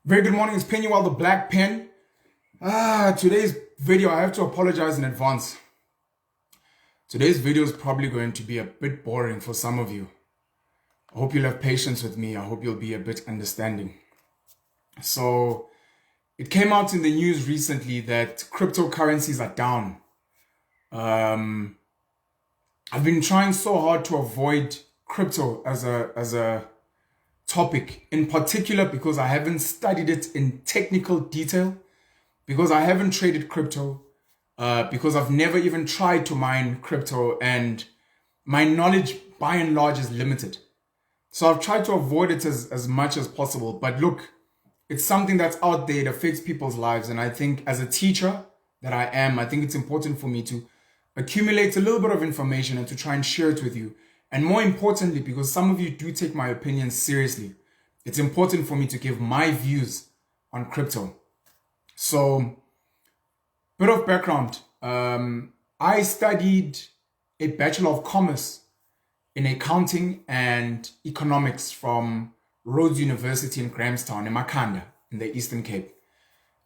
Very good morning, it's Penuel the Black Pen. Today's video, I have to apologize in advance. Today's video is probably going to be a bit boring for some of you. I hope you'll have patience with me. I hope you'll be a bit understanding. So, it came out in the news recently that cryptocurrencies are down. I've been trying so hard to avoid crypto as a topic, in particular because I haven't studied it in technical detail, because I haven't traded crypto, because I've never even tried to mine crypto, and my knowledge by and large is limited. So I've tried to avoid it as much as possible. But look, it's something that's out there. It affects people's lives. And I think as a teacher that I am, I think it's important for me to accumulate a little bit of information and to try and share it with you. And more importantly, because some of you do take my opinions seriously, it's important for me to give my views on crypto. So, bit of background. I studied a Bachelor of Commerce in accounting and economics from Rhodes University in Grahamstown in Makhanda in the Eastern Cape.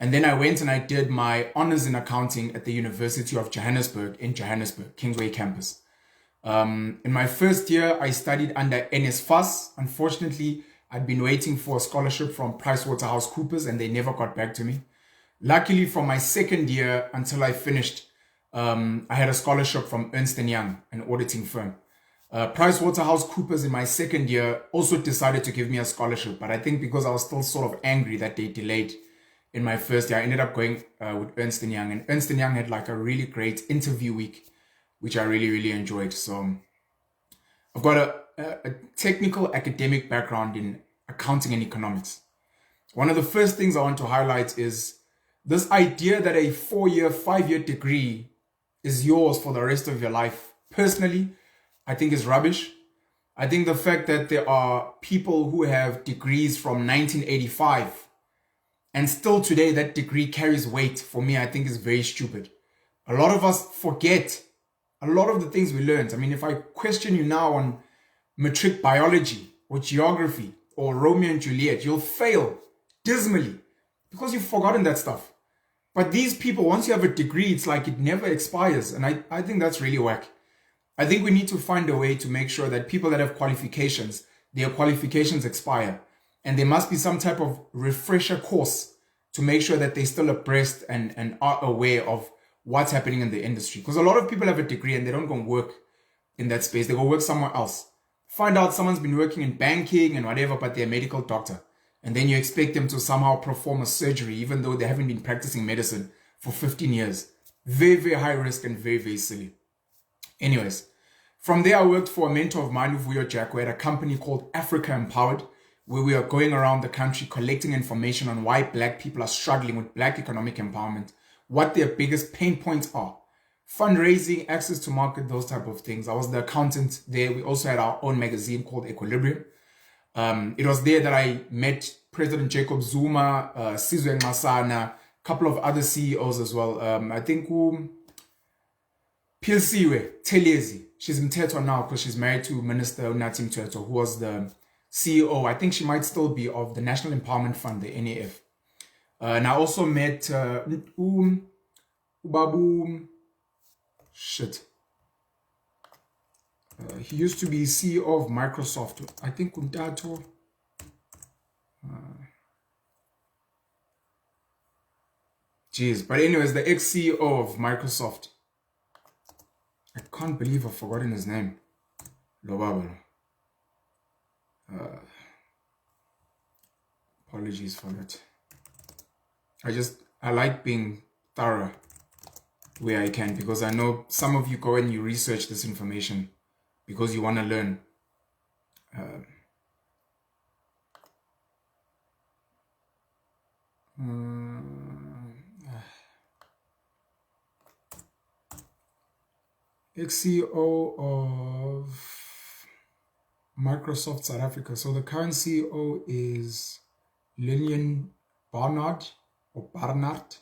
And then I went and I did my honors in accounting at the University of Johannesburg in Johannesburg, Kingsway campus. In my first year, I studied under NSFAS. Unfortunately, I'd been waiting for a scholarship from PricewaterhouseCoopers and they never got back to me. Luckily, from my second year until I finished, I had a scholarship from Ernst & Young, an auditing firm. PricewaterhouseCoopers in my second year also decided to give me a scholarship, but I think because I was still sort of angry that they delayed in my first year, I ended up going with Ernst & Young. And Ernst & Young had like a really great interview week, which I really, really enjoyed. So I've got a technical academic background in accounting and economics. One of the first things I want to highlight is this idea that a 4-year, 5-year degree is yours for the rest of your life. Personally, I think is rubbish. I think the fact that there are people who have degrees from 1985 and still today that degree carries weight, for me, I think is very stupid. A lot of us forget a lot of the things we learned. I mean, if I question you now on matric biology or geography or Romeo and Juliet, you'll fail dismally because you've forgotten that stuff. But these people, once you have a degree, it's like it never expires. And I think that's really whack. I think we need to find a way to make sure that people that have qualifications, their qualifications expire. And there must be some type of refresher course to make sure that they're still abreast and are aware of what's happening in the industry. Because a lot of people have a degree and they don't go and work in that space. They go work somewhere else. Find out someone's been working in banking and whatever, but they're a medical doctor. And then you expect them to somehow perform a surgery, even though they haven't been practicing medicine for 15 years. Very, very high risk and very, very silly. Anyways, from there I worked for a mentor of mine, Vuyo Jack, at a company called Africa Empowered, where we are going around the country collecting information on why black people are struggling with black economic empowerment, what their biggest pain points are. Fundraising, access to market, those type of things. I was the accountant there. We also had our own magazine called Equilibrium. It was there that I met President Jacob Zuma, Sizwe Nxasana, a couple of other CEOs as well. I think Pilsiwe Telezi, she's in Mthethwa now because she's married to Minister Unathi Mthethwa, who was the CEO, I think she might still be, of the National Empowerment Fund, the NAF. And I also met Ubabu, he used to be CEO of Microsoft. I think Kuntato. But anyways, the ex-CEO of Microsoft. I can't believe I've forgotten his name. Lobabalo. Apologies for that. I like being thorough where I can, because I know some of you go and you research this information because you want to learn. Ex-CEO of Microsoft South Africa. So the current CEO is Lillian Barnard or Barnard.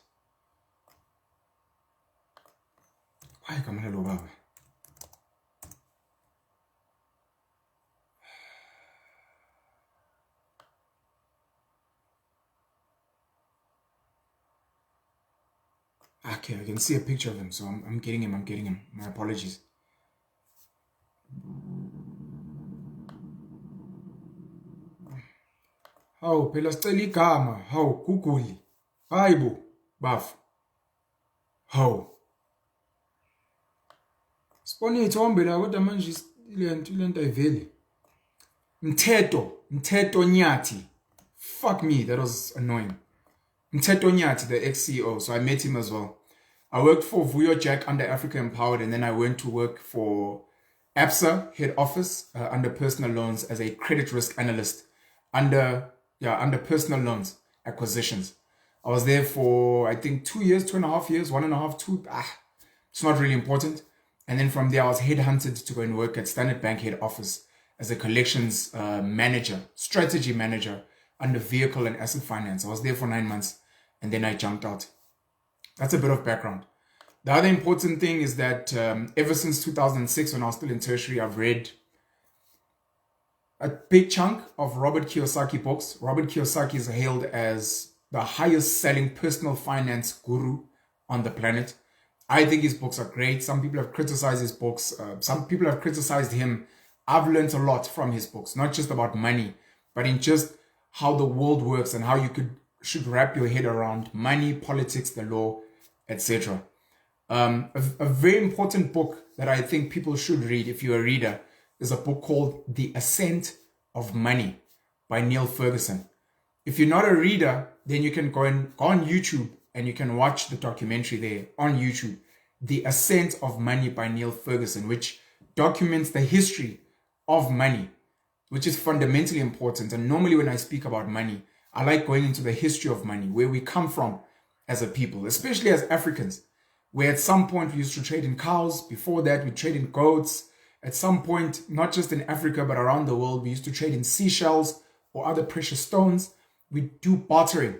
Why come on? Okay, I can see a picture of him, so I'm getting him. My apologies. How phela sicela igama, how Google. Hayibo, baf. How. Sibone ithombe la kodwa manje ilento ayiveli. Mthetho Nyathi. Fuck me, that was annoying. Mthetho Nyathi, the ex-CEO, so I met him as well. I worked for Vuyo Jack under Africa Empowered, and then I went to work for ABSA head office under personal loans as a credit risk analyst under personal loans acquisitions. I was there for, I think, 2 years, 2.5 years, 1.5, 2. It's not really important. And then from there, I was headhunted to go and work at Standard Bank head office as a collections manager, strategy manager under vehicle and asset finance. I was there for 9 months, and then I jumped out. That's a bit of background. The other important thing is that ever since 2006, when I was still in tertiary, I've read a big chunk of Robert Kiyosaki books. Robert Kiyosaki is hailed as the highest selling personal finance guru on the planet. I think his books are great. Some people have criticized his books. Some people have criticized him. I've learned a lot from his books, not just about money, but in just how the world works and how you should wrap your head around money, politics, the law, etc. A very important book that I think people should read if you're a reader is a book called The Ascent of Money by Neil Ferguson. If you're not a reader, then you can go on YouTube and you can watch the documentary there on YouTube, The Ascent of Money by Neil Ferguson, which documents the history of money, which is fundamentally important. And normally when I speak about money, I like going into the history of money, where we come from as a people, especially as Africans, where at some point we used to trade in cows. Before that, we trade in goats. At some point, not just in Africa, but around the world, we used to trade in seashells or other precious stones. We do bartering,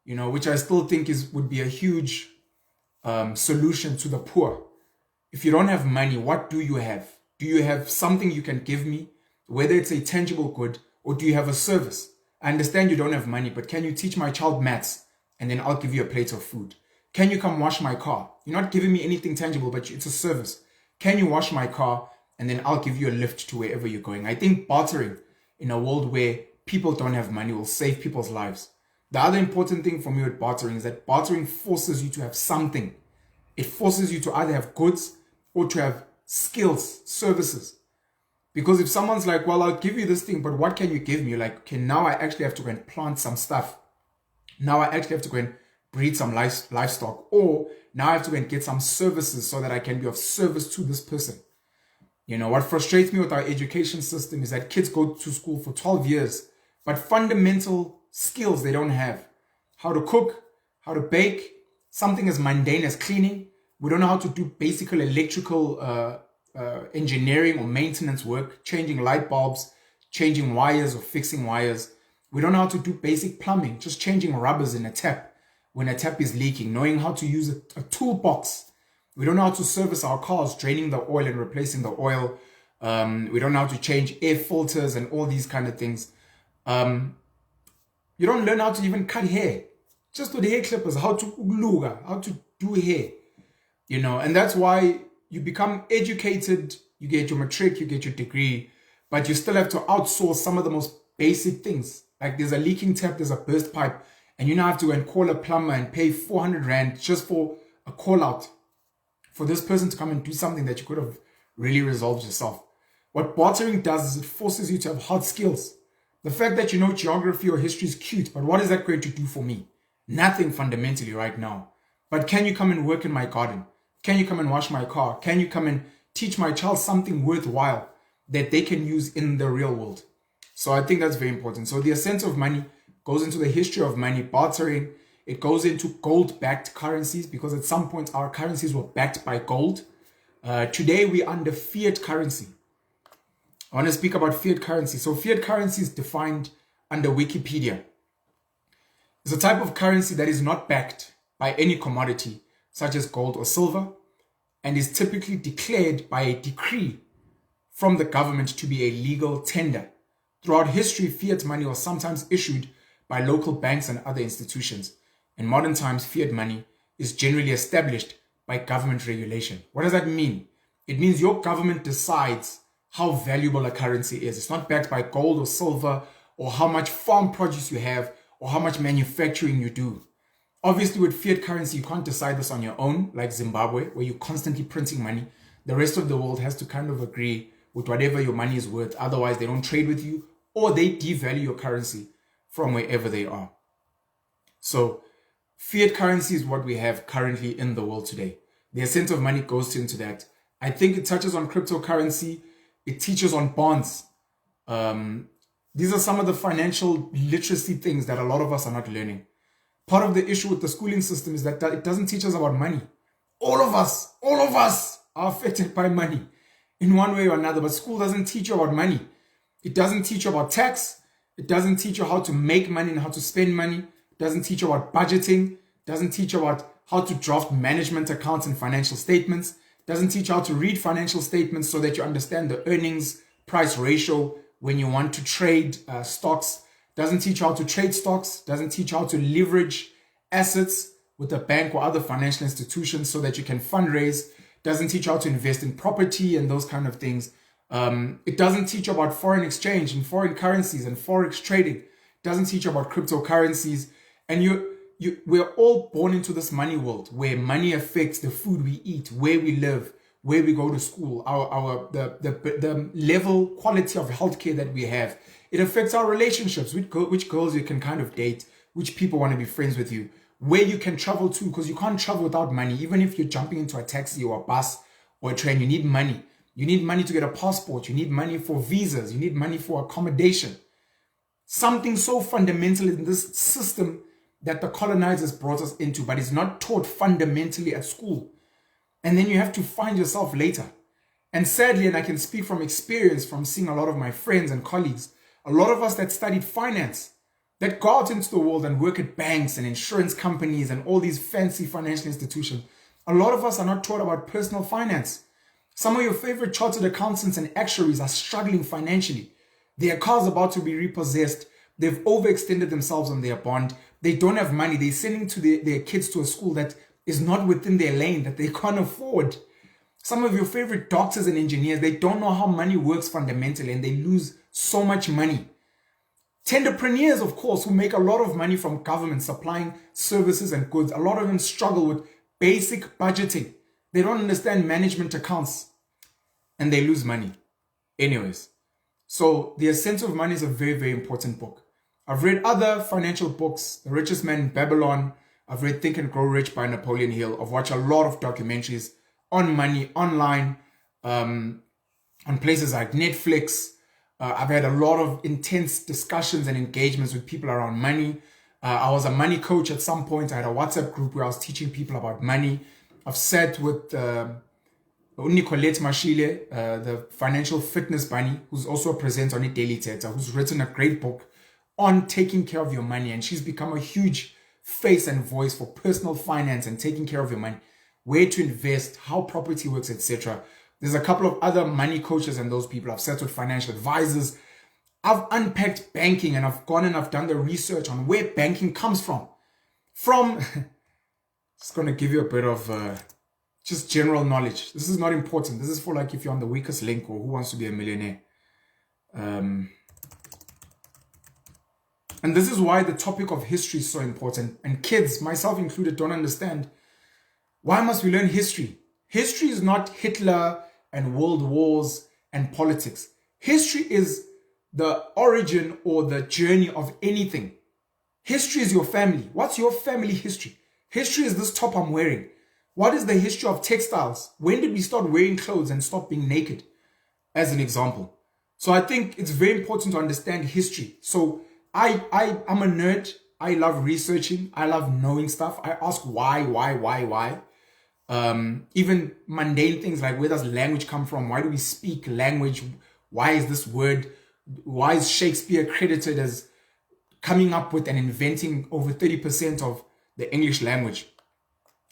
which I still think would be a huge solution to the poor. If you don't have money, what do you have? Do you have something you can give me, whether it's a tangible good, or do you have a service? I understand you don't have money, but can you teach my child maths and then I'll give you a plate of food? Can you come wash my car? You're not giving me anything tangible, but it's a service. Can you wash my car and then I'll give you a lift to wherever you're going? I think bartering in a world where people don't have money will save people's lives. The other important thing for me with bartering is that bartering forces you to have something. It forces you to either have goods or to have skills, services. Because if someone's like, well, I'll give you this thing, but what can you give me? You're like, okay, now I actually have to go and plant some stuff. Now I actually have to go and breed some livestock. Or now I have to go and get some services so that I can be of service to this person. What frustrates me with our education system is that kids go to school for 12 years, but fundamental skills they don't have. How to cook, how to bake, something as mundane as cleaning. We don't know how to do basic electrical engineering or maintenance work, changing light bulbs, changing wires or fixing wires. We don't know how to do basic plumbing, just changing rubbers in a tap when a tap is leaking, knowing how to use a toolbox. We don't know how to service our cars, draining the oil and replacing the oil. We don't know how to change air filters and all these kind of things. You don't learn how to even cut hair. Just with hair clippers, how to do hair. You know, and that's why you become educated, you get your matric, you get your degree, but you still have to outsource some of the most basic things. Like there's a leaking tap, there's a burst pipe, and you now have to go and call a plumber and pay 400 Rand just for a call out for this person to come and do something that you could have really resolved yourself. What bartering does is it forces you to have hard skills. The fact that you know geography or history is cute, but what is that going to do for me? Nothing fundamentally right now. But can you come and work in my garden? Can you come and wash my car? Can you come and teach my child something worthwhile that they can use in the real world? So I think that's very important. So the ascent of money goes into the history of money, bartering. It goes into gold-backed currencies because at some point our currencies were backed by gold. Today we're under fiat currency. I want to speak about fiat currency. So fiat currency is defined under Wikipedia. It's a type of currency that is not backed by any commodity, such as gold or silver, and is typically declared by a decree from the government to be a legal tender. Throughout history, fiat money was sometimes issued by local banks and other institutions. In modern times, fiat money is generally established by government regulation. What does that mean? It means your government decides how valuable a currency is. It's not backed by gold or silver or how much farm produce you have or how much manufacturing you do. Obviously, with fiat currency, you can't decide this on your own, like Zimbabwe, where you're constantly printing money. The rest of the world has to kind of agree with whatever your money is worth. Otherwise, they don't trade with you or they devalue your currency from wherever they are. So fiat currency is what we have currently in the world today. The ascent of money goes into that. I think it touches on cryptocurrency. It teaches on bonds. These are some of the financial literacy things that a lot of us are not learning. Part of the issue with the schooling system is that it doesn't teach us about money. All of us are affected by money in one way or another, but school doesn't teach you about money. It doesn't teach you about tax. It doesn't teach you how to make money and how to spend money. It doesn't teach you about budgeting. It doesn't teach you about how to draft management accounts and financial statements. It doesn't teach you how to read financial statements so that you understand the earnings price ratio when you want to trade stocks. Doesn't teach you how to trade stocks, doesn't teach you how to leverage assets with a bank or other financial institutions so that you can fundraise, doesn't teach you how to invest in property and those kind of things. It doesn't teach you about foreign exchange and foreign currencies and forex trading. It doesn't teach you about cryptocurrencies. And we're all born into this money world where money affects the food we eat, where we live, where we go to school, the level quality of healthcare that we have. It affects our relationships, which girls you can kind of date, which people want to be friends with you, where you can travel to, because you can't travel without money. Even if you're jumping into a taxi or a bus or a train, you need money. You need money to get a passport. You need money for visas. You need money for accommodation. Something so fundamental in this system that the colonizers brought us into, but is not taught fundamentally at school. And then you have to find yourself later. And sadly, and I can speak from experience from seeing a lot of my friends and colleagues, a lot of us that studied finance, that go out into the world and work at banks and insurance companies and all these fancy financial institutions, a lot of us are not taught about personal finance. Some of your favorite chartered accountants and actuaries are struggling financially. Their car's about to be repossessed. They've overextended themselves on their bond. They don't have money. They're sending their kids to a school that is not within their lane, that they can't afford. Some of your favorite doctors and engineers, they don't know how money works fundamentally and they lose so much money. Tenderpreneurs, of course, who make a lot of money from government supplying services and goods, a lot of them struggle with basic budgeting. They don't understand management accounts and they lose money. Anyways, so The Ascent of Money is a very, very important book. I've read other financial books, The Richest Man in Babylon. I've read Think and Grow Rich by Napoleon Hill. I've watched a lot of documentaries on money, online, on places like Netflix. I've had a lot of intense discussions and engagements with people around money. I was a money coach at some point. I had a WhatsApp group where I was teaching people about money. I've sat with Nicolette Mashile, the financial fitness bunny, who's also a presenter on Daily Teta, who's written a great book on taking care of your money. And she's become a huge face and voice for personal finance and taking care of your money, where to invest, how property works, etc. There's a couple of other money coaches and those people. I've sat with financial advisors. I've unpacked banking, and I've gone and I've done the research on where banking comes from. Just going to give you a bit of just general knowledge. This is not important. This is for like if you're on the weakest link or who wants to be a millionaire. And this is why the topic of history is so important. And kids, myself included, don't understand. Why must we learn history? History is not Hitler and world wars and politics. History is the origin or the journey of anything. History is your family. What's your family history? History is this top I'm wearing. What is the history of textiles? When did we start wearing clothes and stop being naked? As an example. So I think it's very important to understand history. So I'm a nerd. I love researching. I love knowing stuff. I ask why. Even mundane things like, where does language come from? Why do we speak language? Why is this word? Why is Shakespeare credited as coming up with and inventing over 30% of the English language?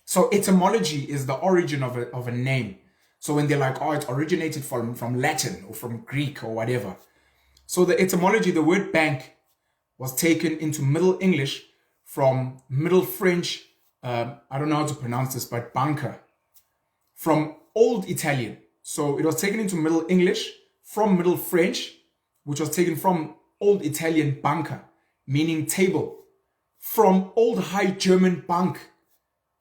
So etymology is the origin of a name. So when they're like, oh, it originated from Latin or from Greek or whatever. So the etymology, the word bank was taken into Middle English from Middle French, I don't know how to pronounce this, but banca, from Old Italian. So it was taken into Middle English from Middle French, which was taken from Old Italian banca, meaning table, from Old High German bank,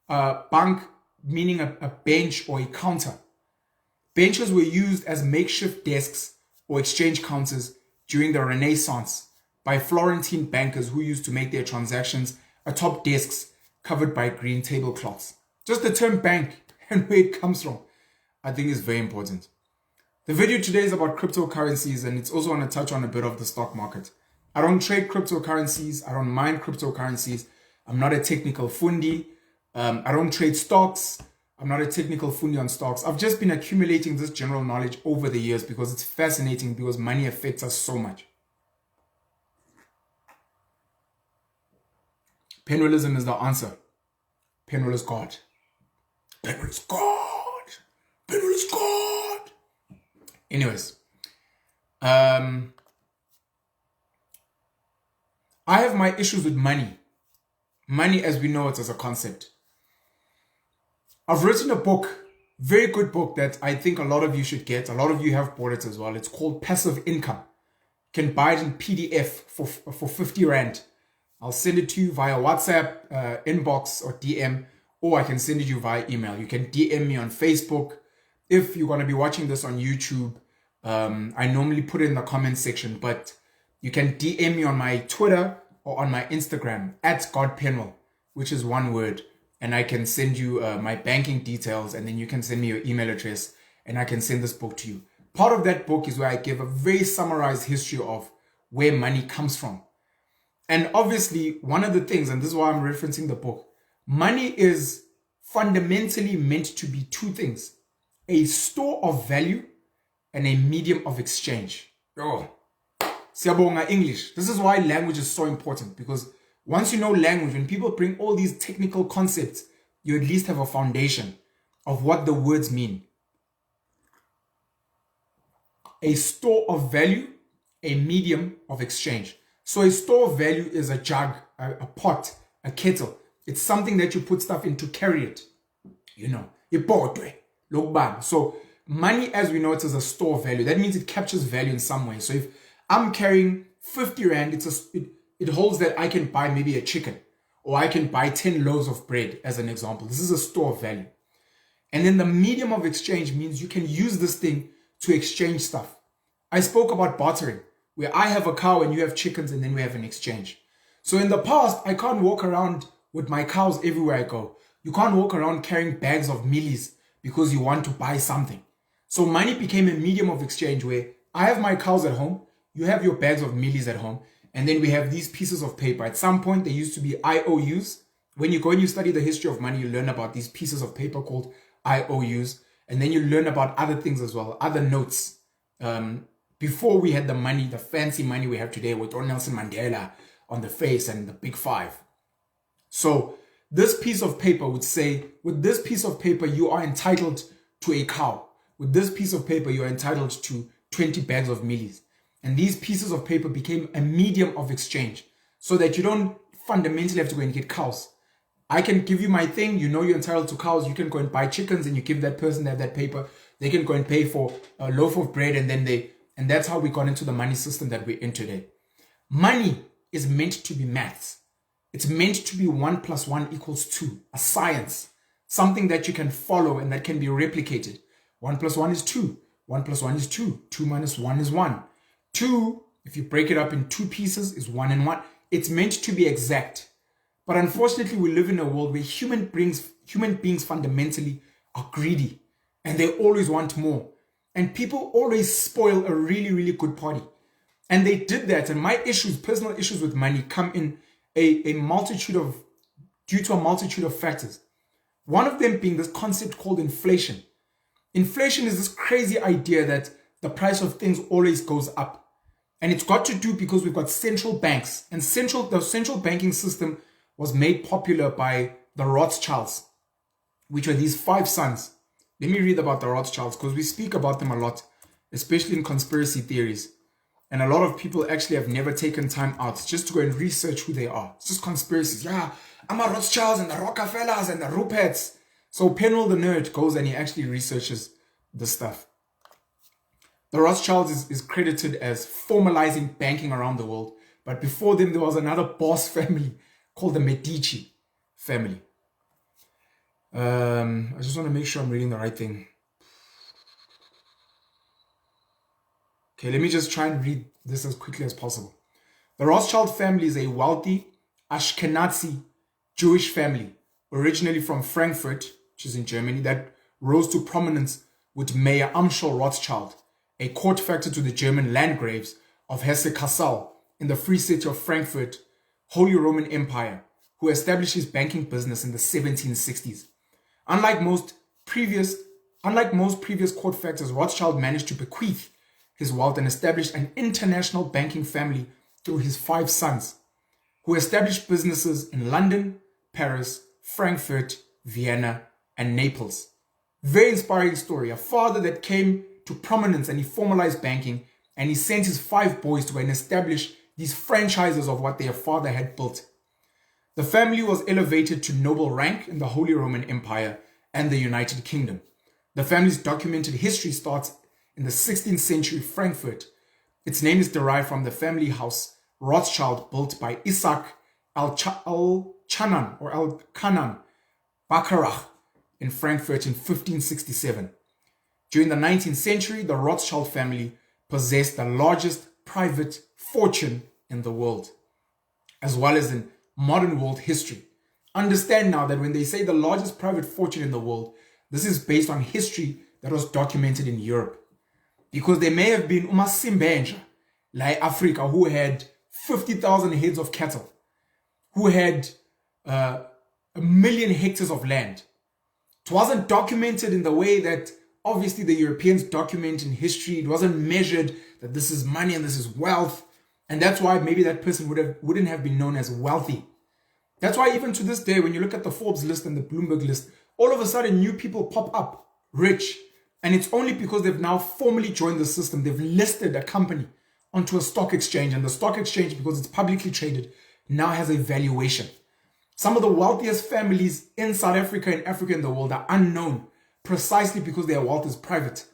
bank meaning a bench or a counter. Benches were used as makeshift desks or exchange counters during the Renaissance by Florentine bankers who used to make their transactions atop desks covered by green tablecloths. Just the term bank and where it comes from, I think is very important. The video today is about cryptocurrencies, and it's also going to touch on a bit of the stock market. I don't trade cryptocurrencies. I don't mine cryptocurrencies. I'm not a technical fundi. I don't trade stocks. I'm not a technical fundi on stocks. I've just been accumulating this general knowledge over the years because it's fascinating, because money affects us so much. Penwellism is the answer. Penwell is God. Penwell is God. Penwell is God. Anyways, I have my issues with money. Money as we know it as a concept. I've written a book, very good book that I think a lot of you should get. A lot of you have bought it as well. It's called Passive Income. You can buy it in PDF for 50 Rand. I'll send it to you via WhatsApp, inbox or DM, or I can send it to you via email. You can DM me on Facebook. If you're going to be watching this on YouTube, I normally put it in the comment section, but you can DM me on my Twitter or on my Instagram at GodPenwell, which is one word. And I can send you my banking details, and then you can send me your email address and I can send this book to you. Part of that book is where I give a very summarized history of where money comes from. And obviously, one of the things, and this is why I'm referencing the book, money is fundamentally meant to be two things: a store of value and a medium of exchange. Oh, siyabonga English. This is why language is so important, because once you know language, when people bring all these technical concepts, you at least have a foundation of what the words mean. A store of value, a medium of exchange. So a store of value is a jug, a pot, a kettle. It's something that you put stuff in to carry it. You know, so money as we know it is a store of value. That means it captures value in some way. So if I'm carrying 50 Rand, it holds that I can buy maybe a chicken, or I can buy 10 loaves of bread as an example. This is a store of value. And then the medium of exchange means you can use this thing to exchange stuff. I spoke about bartering, where I have a cow and you have chickens, and then we have an exchange. So in the past, I can't walk around with my cows everywhere I go. You can't walk around carrying bags of mealies because you want to buy something. So money became a medium of exchange where I have my cows at home, you have your bags of mealies at home, And then we have these pieces of paper. At some point, they used to be IOUs. When you go and you study the history of money, you learn about these pieces of paper called IOUs. And then you learn about other things as well, other notes. Before we had the money, the fancy money we have today with Nelson Mandela on the face and the big five. So this piece of paper would say, with this piece of paper, you are entitled to a cow. With this piece of paper, you are entitled to 20 bags of mealies. And these pieces of paper became a medium of exchange so that you don't fundamentally have to go and get cows. I can give you my thing. You know you're entitled to cows. You can go and buy chickens and you give that person that paper. They can go and pay for a loaf of bread and that's how we got into the money system that we're in today. Money is meant to be maths. It's meant to be 1 + 1 = 2, a science, something that you can follow and that can be replicated. 1 + 1 is 2. 1 + 1 is 2. 2 - 1 is 1. 2, if you break it up in 2 pieces, is 1 and 1. It's meant to be exact. But unfortunately, we live in a world where human beings fundamentally are greedy and they always want more. And people always spoil a really, really good party. And they did that. And my issues, personal issues with money, come in due to a multitude of factors. One of them being this concept called inflation. Inflation is this crazy idea that the price of things always goes up. And it's got to do because we've got central banks. And the central banking system was made popular by the Rothschilds, which were these 5 sons. Let me read about the Rothschilds because we speak about them a lot, especially in conspiracy theories. And a lot of people actually have never taken time out just to go and research who they are. It's just conspiracies. Yeah, I'm a Rothschilds and the Rockefellers and the Ruperts. So Penwell the nerd goes and he actually researches the stuff. The Rothschilds is credited as formalizing banking around the world. But before them, there was another boss family called the Medici family. I just want to make sure I'm reading the right thing. Okay, let me just try and read this as quickly as possible. The Rothschild family is a wealthy Ashkenazi Jewish family, originally from Frankfurt, which is in Germany, that rose to prominence with Mayor Amschel Rothschild, a court factor to the German Landgraves of Hesse-Kassel in the Free City of Frankfurt, Holy Roman Empire, who established his banking business in the 1760s. Unlike most previous court factors, Rothschild managed to bequeath his wealth and established an international banking family through his 5 sons, who established businesses in London, Paris, Frankfurt, Vienna, and Naples. Very inspiring story. A father that came to prominence and he formalized banking and he sent his 5 boys to go and establish these franchises of what their father had built. The family was elevated to noble rank in the Holy Roman Empire and the United Kingdom. The family's documented history starts in the 16th century Frankfurt. Its name is derived from the family house Rothschild built by Isaac Al-Chanan or Al-Kanan Bacharach in Frankfurt in 1567. During the 19th century, the Rothschild family possessed the largest private fortune in the world, as well as in modern world history. Understand now that when they say the largest private fortune in the world, this is based on history that was documented in Europe. Because there may have been Umasimbenja, like Africa, who had 50,000 heads of cattle, who had 1 million hectares of land. It wasn't documented in the way that obviously the Europeans document in history. It wasn't measured that this is money and this is wealth. And that's why maybe that person wouldn't have been known as wealthy. That's why even to this day, when you look at the Forbes list and the Bloomberg list, all of a sudden new people pop up, rich. And it's only because they've now formally joined the system. They've listed a company onto a stock exchange. And the stock exchange, because it's publicly traded, now has a valuation. Some of the wealthiest families in South Africa and Africa in the world are unknown precisely because their wealth is private.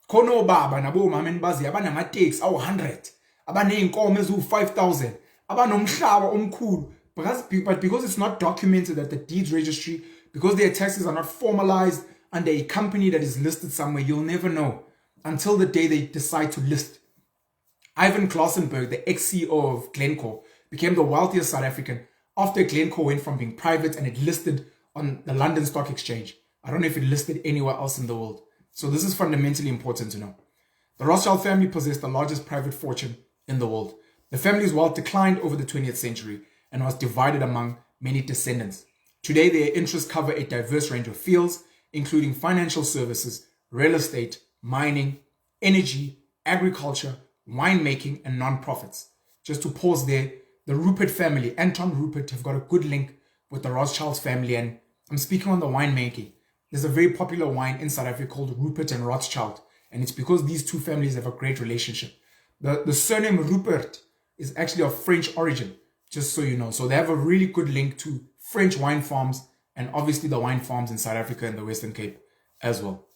Kono baba nabo mamenbazi abanamatex awu 100, abaneenkomo ezu 5,000, abanomhlaba omkhulu. But because it's not documented at the deeds registry, because their taxes are not formalized under a company that is listed somewhere, you'll never know until the day they decide to list. Ivan Klassenberg, the ex-CEO of Glencore, became the wealthiest South African after Glencore went from being private and it listed on the London Stock Exchange. I don't know if it listed anywhere else in the world. So this is fundamentally important to know. The Rothschild family possessed the largest private fortune in the world. The family's wealth declined over the 20th century and was divided among many descendants. Today, their interests cover a diverse range of fields, including financial services, real estate, mining, energy, agriculture, winemaking, and non-profits. Just to pause there, the Rupert family, Anton Rupert, have got a good link with the Rothschild family, and I'm speaking on the winemaking. There's a very popular wine in South Africa called Rupert and Rothschild, and it's because these two families have a great relationship. The surname Rupert is actually of French origin, just so you know. So they have a really good link to French wine farms and obviously the wine farms in South Africa and the Western Cape as well.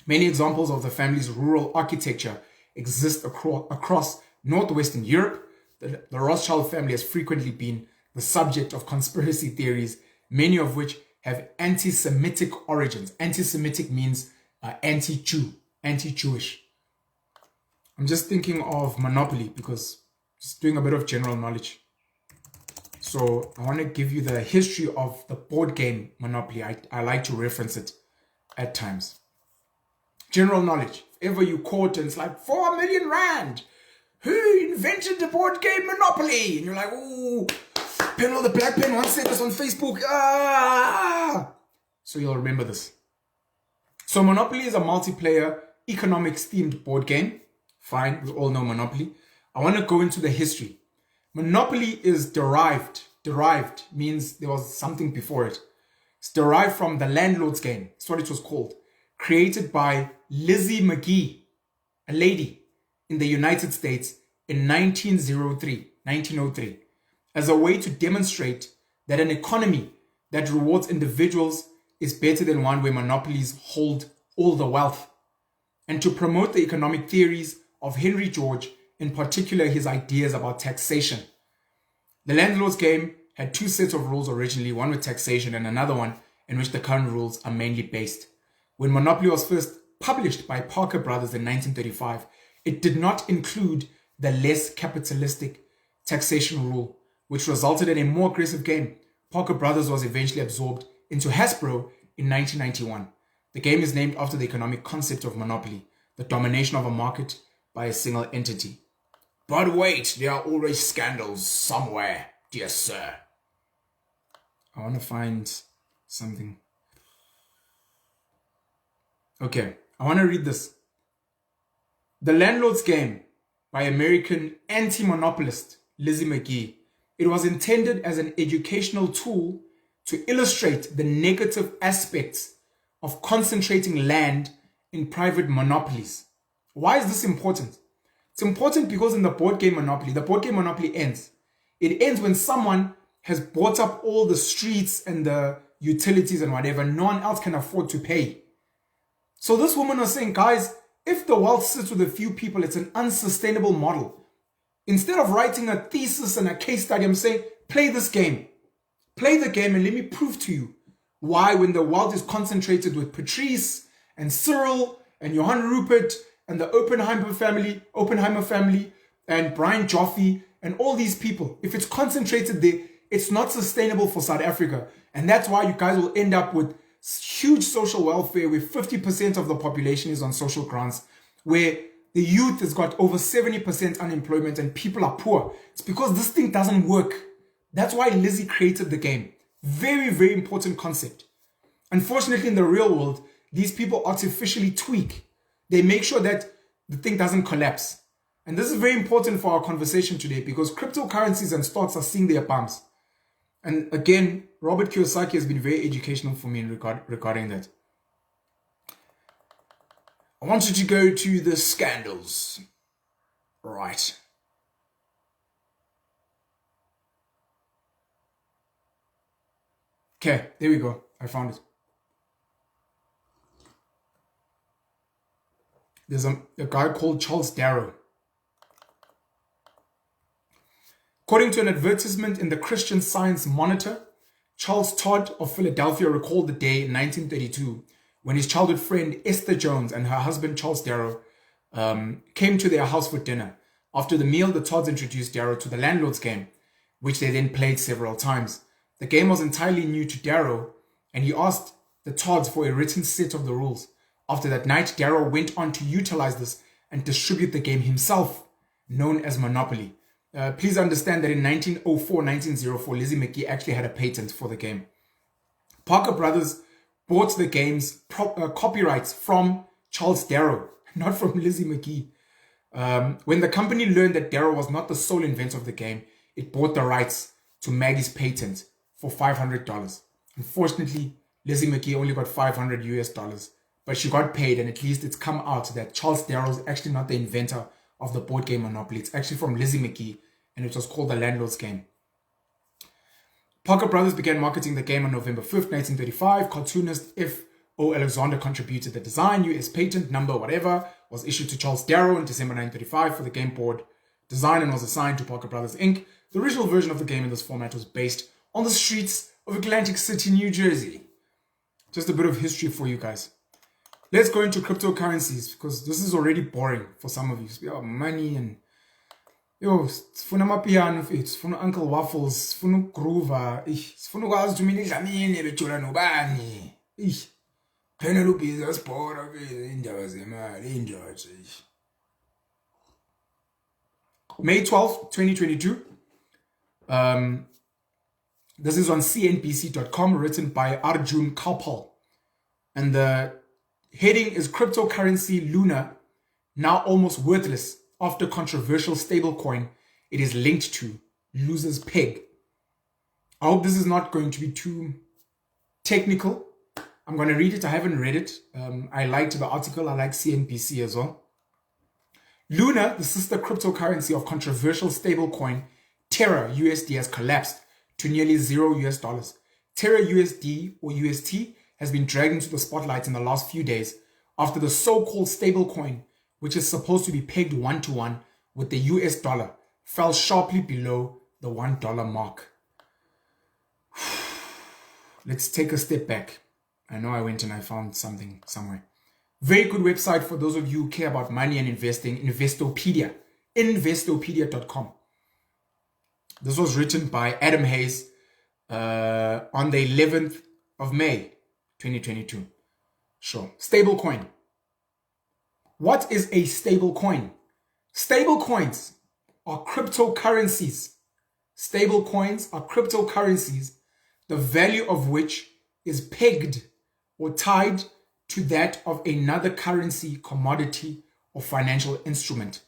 Many examples of the family's rural architecture exist across northwestern Europe. The Rothschild family has frequently been the subject of conspiracy theories, many of which have anti-Semitic origins. Anti-Semitic means anti-Jew, anti-Jewish. I'm just thinking of Monopoly because just doing a bit of general knowledge. So I want to give you the history of the board game Monopoly. I like to reference it at times. General knowledge. If ever you quote and it's like 4 million rand. Who invented the board game Monopoly? And you're like, ooh, Penal the Black Pen once said this on Facebook. Ah! So you'll remember this. So Monopoly is a multiplayer economics themed board game. Fine, we all know Monopoly. I want to go into the history. Monopoly is derived. Derived means there was something before it. It's derived from the Landlords Game. That's what it was called. Created by Lizzie McGee, a lady in the United States in 1903, as a way to demonstrate that an economy that rewards individuals is better than one where monopolies hold all the wealth, and to promote the economic theories of Henry George, in particular his ideas about taxation. The Landlords Game had two sets of rules originally, one with taxation and another one in which the current rules are mainly based. When Monopoly was first published by Parker Brothers in 1935, it did not include the less capitalistic taxation rule, which resulted in a more aggressive game. Parker Brothers was eventually absorbed into Hasbro in 1991. The game is named after the economic concept of monopoly, the domination of a market by a single entity. But wait, there are always scandals somewhere, dear sir. I want to find something. Okay, I want to read this. The Landlords Game by American anti-monopolist Lizzie McGee. It was intended as an educational tool to illustrate the negative aspects of concentrating land in private monopolies. Why is this important? It's important because in the board game Monopoly ends. It ends when someone has bought up all the streets and the utilities and whatever. No one else can afford to pay. So this woman was saying, guys, if the wealth sits with a few people, it's an unsustainable model. Instead of writing a thesis and a case study, I'm saying, play this game. Play the game and let me prove to you why when the wealth is concentrated with Patrice and Cyril and Johann Rupert and the Oppenheimer family and Brian Joffe and all these people, if it's concentrated there, it's not sustainable for South Africa. And that's why you guys will end up with huge social welfare where 50% of the population is on social grants, where the youth has got over 70% unemployment and people are poor. It's because this thing doesn't work. That's why Lizzie created the game. Very, very important concept. Unfortunately, in the real world, these people artificially tweak. They make sure that the thing doesn't collapse. And this is very important for our conversation today because cryptocurrencies and stocks are seeing their bumps. And again, Robert Kiyosaki has been very educational for me regarding that. I wanted to go to the scandals. Right. Okay, there we go. I found it. There's a guy called Charles Darrow. According to an advertisement in the Christian Science Monitor, Charles Todd of Philadelphia recalled the day in 1932 when his childhood friend Esther Jones and her husband Charles Darrow came to their house for dinner. After the meal, the Todds introduced Darrow to the Landlords Game, which they then played several times. The game was entirely new to Darrow, and he asked the Todds for a written set of the rules. After that night, Darrow went on to utilize this and distribute the game himself, known as Monopoly. please understand that in 1904, Lizzie McGee actually had a patent for the game. Parker Brothers bought the game's copyrights from Charles Darrow, not from Lizzie McGee. When the company learned that Darrow was not the sole inventor of the game, it bought the rights to Maggie's patent for $500. Unfortunately, Lizzie McGee only got $500 US, but she got paid, and at least it's come out that Charles Darrow is actually not the inventor of the board game Monopoly. It's actually from Lizzie McGee, and it was called the Landlords Game. Parker Brothers began marketing the game on November 5th, 1935. Cartoonist F.O. Alexander contributed the design. US patent number whatever was issued to Charles Darrow in December 1935 for the game board design and was assigned to Parker Brothers Inc. The original version of the game in this format was based on the streets of Atlantic City, New Jersey. Just a bit of history for you guys. Let's go into cryptocurrencies because this is already boring for some of you. Speak about money and sifuna amapiano mfethu, sifuna Uncle Waffles, sifuna uGroover, sifuna ukwazi ukuthi mina idlamini bejula nobani. Penelope zasibhora indaba zemali indoda. May 12th, 2022. This is on cnbc.com, written by Arjun Kapal. And the heading is Cryptocurrency Luna, now almost worthless after controversial stablecoin it is linked to loses peg. I hope this is not going to be too technical. I'm going to read it. I haven't read it. I liked the article. I like CNBC as well. Luna, the sister cryptocurrency of controversial stablecoin Terra USD, has collapsed to nearly $0 US. Terra USD or UST has been dragged into the spotlight in the last few days after the so-called stablecoin, which is supposed to be pegged 1-to-1 with the US dollar, fell sharply below the $1 mark. Let's take a step back. I know I went and I found something somewhere. Very good website for those of you who care about money and investing, Investopedia, investopedia.com. This was written by Adam Hayes on the 11th of May, 2022. Sure. Stablecoin. What is a stablecoin? Stablecoins are cryptocurrencies. Stablecoins are cryptocurrencies, the value of which is pegged or tied to that of another currency, commodity, or financial instrument.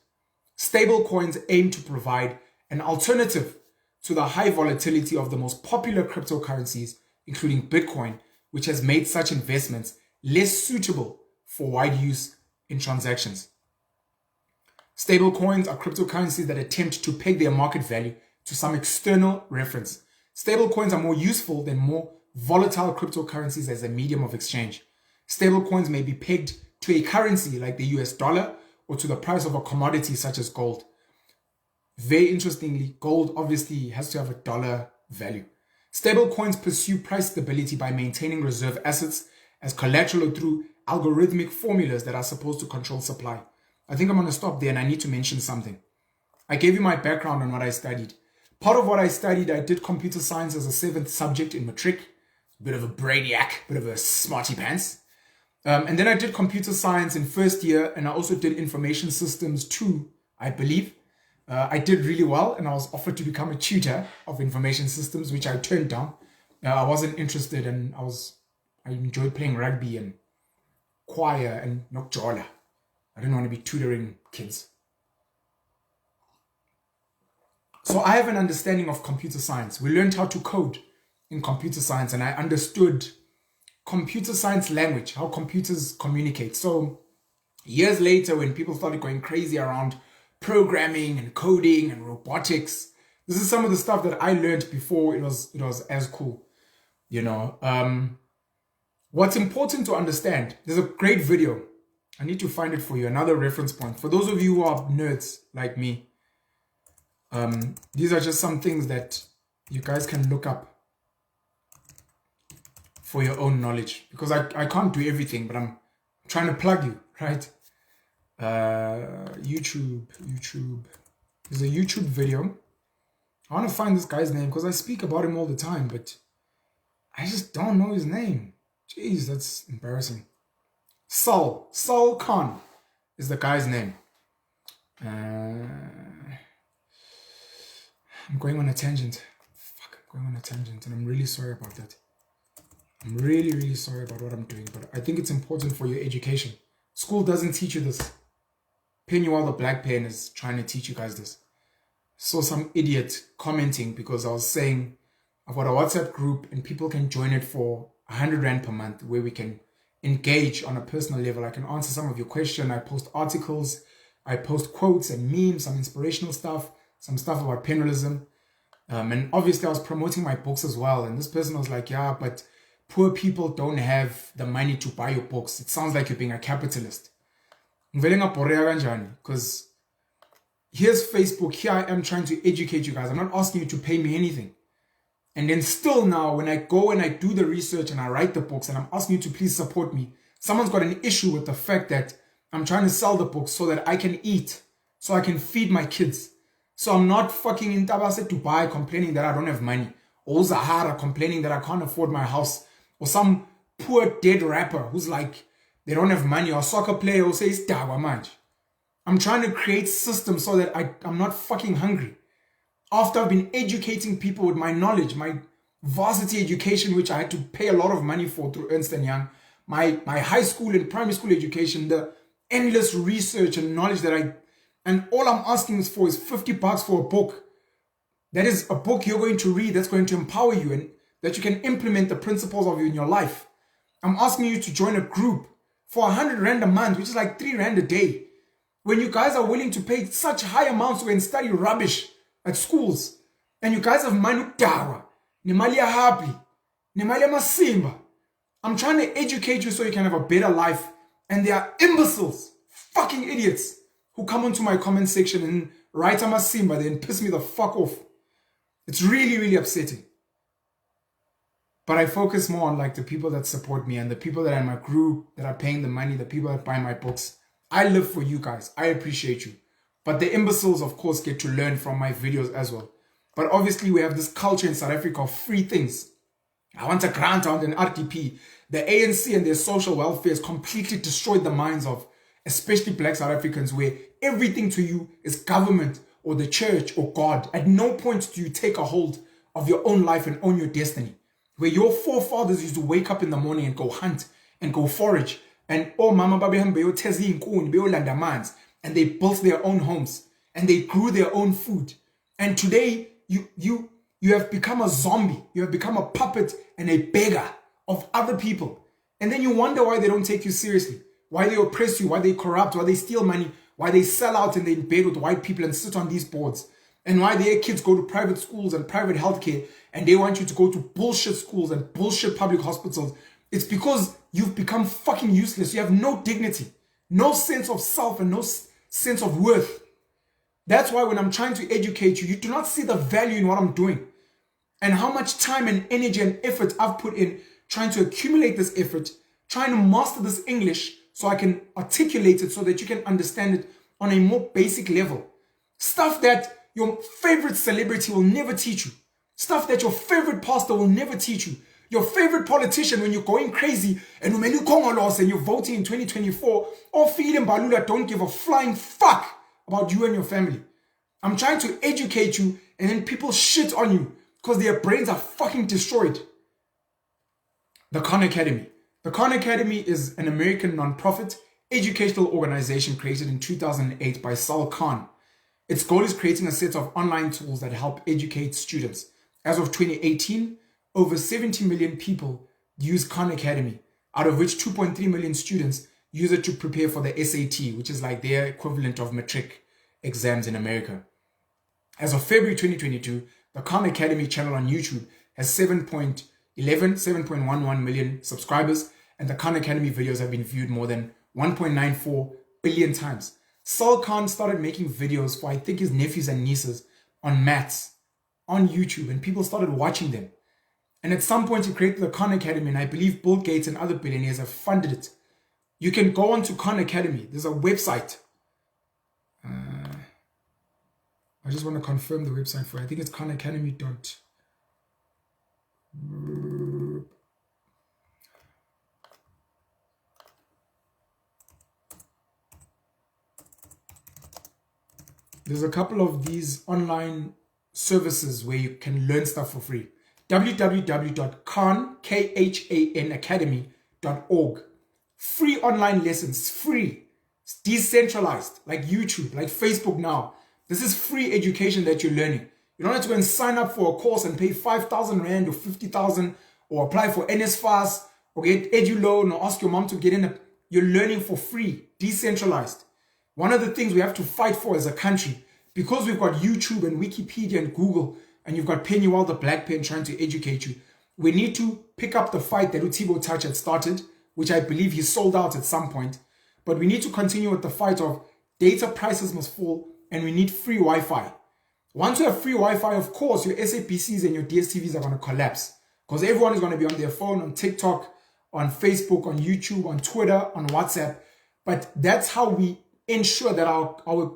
Stablecoins aim to provide an alternative to the high volatility of the most popular cryptocurrencies, including Bitcoin, which has made such investments less suitable for wide use in transactions. Stablecoins are cryptocurrencies that attempt to peg their market value to some external reference. Stablecoins are more useful than more volatile cryptocurrencies as a medium of exchange. Stablecoins may be pegged to a currency like the US dollar or to the price of a commodity such as gold. Very interestingly, gold obviously has to have a dollar value. Stablecoins pursue price stability by maintaining reserve assets as collateral through algorithmic formulas that are supposed to control supply. I think I'm going to stop there and I need to mention something. I gave you my background on what I studied. Part of what I studied, I did computer science as a 7th subject in matric. A bit of a brainiac, bit of a smarty pants. And then I did computer science in first year, and I also did information systems too, I believe. I did really well, and I was offered to become a tutor of information systems, which I turned down. I wasn't interested, and I enjoyed playing rugby and choir and nokjola. I didn't want to be tutoring kids. So I have an understanding of computer science. We learned how to code in computer science, and I understood computer science language, how computers communicate. So years later, when people started going crazy around programming and coding and robotics, this is some of the stuff that I learned before it was as cool. What's important to understand, there's a great video. I need to find it for you, another reference point. For those of you who are nerds like me, these are just some things that you guys can look up for your own knowledge, because I can't do everything, but I'm trying to plug you, right? YouTube. There's a YouTube video. I want to find this guy's name because I speak about him all the time, but I just don't know his name. Jeez, that's embarrassing. Saul Khan is the guy's name. I'm going on a tangent. Fuck, I'm going on a tangent, and I'm really sorry about that. I'm really, really sorry about what I'm doing, but I think it's important for your education. School doesn't teach you this. Penuel the Black Pen is trying to teach you guys this. So some idiot commenting because I was saying I've got a WhatsApp group and people can join it for 100 Rand per month where we can engage on a personal level. I can answer some of your questions. I post articles. I post quotes and memes, some inspirational stuff, some stuff about penalism. And obviously I was promoting my books as well. And this person was like, yeah, but poor people don't have the money to buy your books. It sounds like you're being a capitalist. Because here's Facebook. Here I am trying to educate you guys. I'm not asking you to pay me anything. And then still now, when I go and I do the research and I write the books and I'm asking you to please support me, someone's got an issue with the fact that I'm trying to sell the books so that I can eat, so I can feed my kids. So I'm not fucking in Tabase Dubai complaining that I don't have money, or Zahara complaining that I can't afford my house, or some poor dead rapper who's like, they don't have money, or a soccer player who says, Dawa manj. I'm trying to create systems so that I'm not fucking hungry. After I've been educating people with my knowledge, my varsity education, which I had to pay a lot of money for through Ernst & Young, my high school and primary school education, the endless research and knowledge and all I'm asking for is $50 for a book. That is a book you're going to read that's going to empower you and that you can implement the principles of you in your life. I'm asking you to join a group for 100 Rand a month, which is like 3 Rand a day. When you guys are willing to pay such high amounts to go and study rubbish at schools, and you guys have money dawa, nemali ya happy, nemali ya masimba. I'm trying to educate you so you can have a better life. And there are imbeciles, fucking idiots, who come onto my comment section and write a masimba, then piss me the fuck off. It's really, really upsetting. But I focus more on like the people that support me and the people that are in my group, that are paying the money, the people that buy my books. I live for you guys. I appreciate you. But the imbeciles, of course, get to learn from my videos as well. But obviously, we have this culture in South Africa of free things. I want a grant, I want an RTP. The ANC and their social welfare has completely destroyed the minds of especially Black South Africans, where everything to you is government or the church or God. At no point do you take a hold of your own life and own your destiny. Where your forefathers used to wake up in the morning and go hunt and go forage. And oh, mama babihan beyo tezi inkuni, beyo landamans. And they built their own homes. And they grew their own food. And today, you have become a zombie. You have become a puppet and a beggar of other people. And then you wonder why they don't take you seriously. Why they oppress you, why they corrupt, why they steal money, why they sell out and they're in bed with white people and sit on these boards. And why their kids go to private schools and private healthcare and they want you to go to bullshit schools and bullshit public hospitals. It's because you've become fucking useless. You have no dignity, no sense of self and no sense of worth. That's why when I'm trying to educate you, you do not see the value in what I'm doing and how much time and energy and effort I've put in trying to accumulate this effort, trying to master this English so I can articulate it so that you can understand it on a more basic level. Stuff that your favorite celebrity will never teach you. Stuff that your favorite pastor will never teach you. Your favorite politician, when you're going crazy and when you and you're voting in 2024, or feeling Balula don't give a flying fuck about you and your family. I'm trying to educate you and then people shit on you because their brains are fucking destroyed. The Khan Academy. The Khan Academy is an American non-profit educational organization created in 2008 by Sal Khan. Its goal is creating a set of online tools that help educate students. As of 2018, over 70 million people use Khan Academy, out of which 2.3 million students use it to prepare for the SAT, which is like their equivalent of matric exams in America. As of February 2022, the Khan Academy channel on YouTube has 7.11 million subscribers, and the Khan Academy videos have been viewed more than 1.94 billion times. Sal Khan started making videos for, I think, his nephews and nieces on maths on YouTube, and people started watching them. And at some point, he created the Khan Academy, and I believe Bill Gates and other billionaires have funded it. You can go on to Khan Academy. There's a website. I just want to confirm the website for you. I think it's khanacademy. There's a couple of these online services where you can learn stuff for free. www.khanacademy.org. Free online lessons, free. It's decentralized, like YouTube, like Facebook now. This is free education that you're learning. You don't have to go and sign up for a course and pay 5,000 Rand or 50,000 or apply for NSFAS or get EduLoan or ask your mom to get in. You're learning for free, decentralized. One of the things we have to fight for as a country, because we've got YouTube and Wikipedia and Google, and you've got Pennywell the Black Pen trying to educate you, we need to pick up the fight that Utibo Touch had started, which I believe he sold out at some point. But we need to continue with the fight of data prices must fall and we need free Wi-Fi. Once you have free Wi-Fi, of course, your SAPCs and your DSTVs are going to collapse because everyone is going to be on their phone, on TikTok, on Facebook, on YouTube, on Twitter, on WhatsApp. But that's how we ensure that our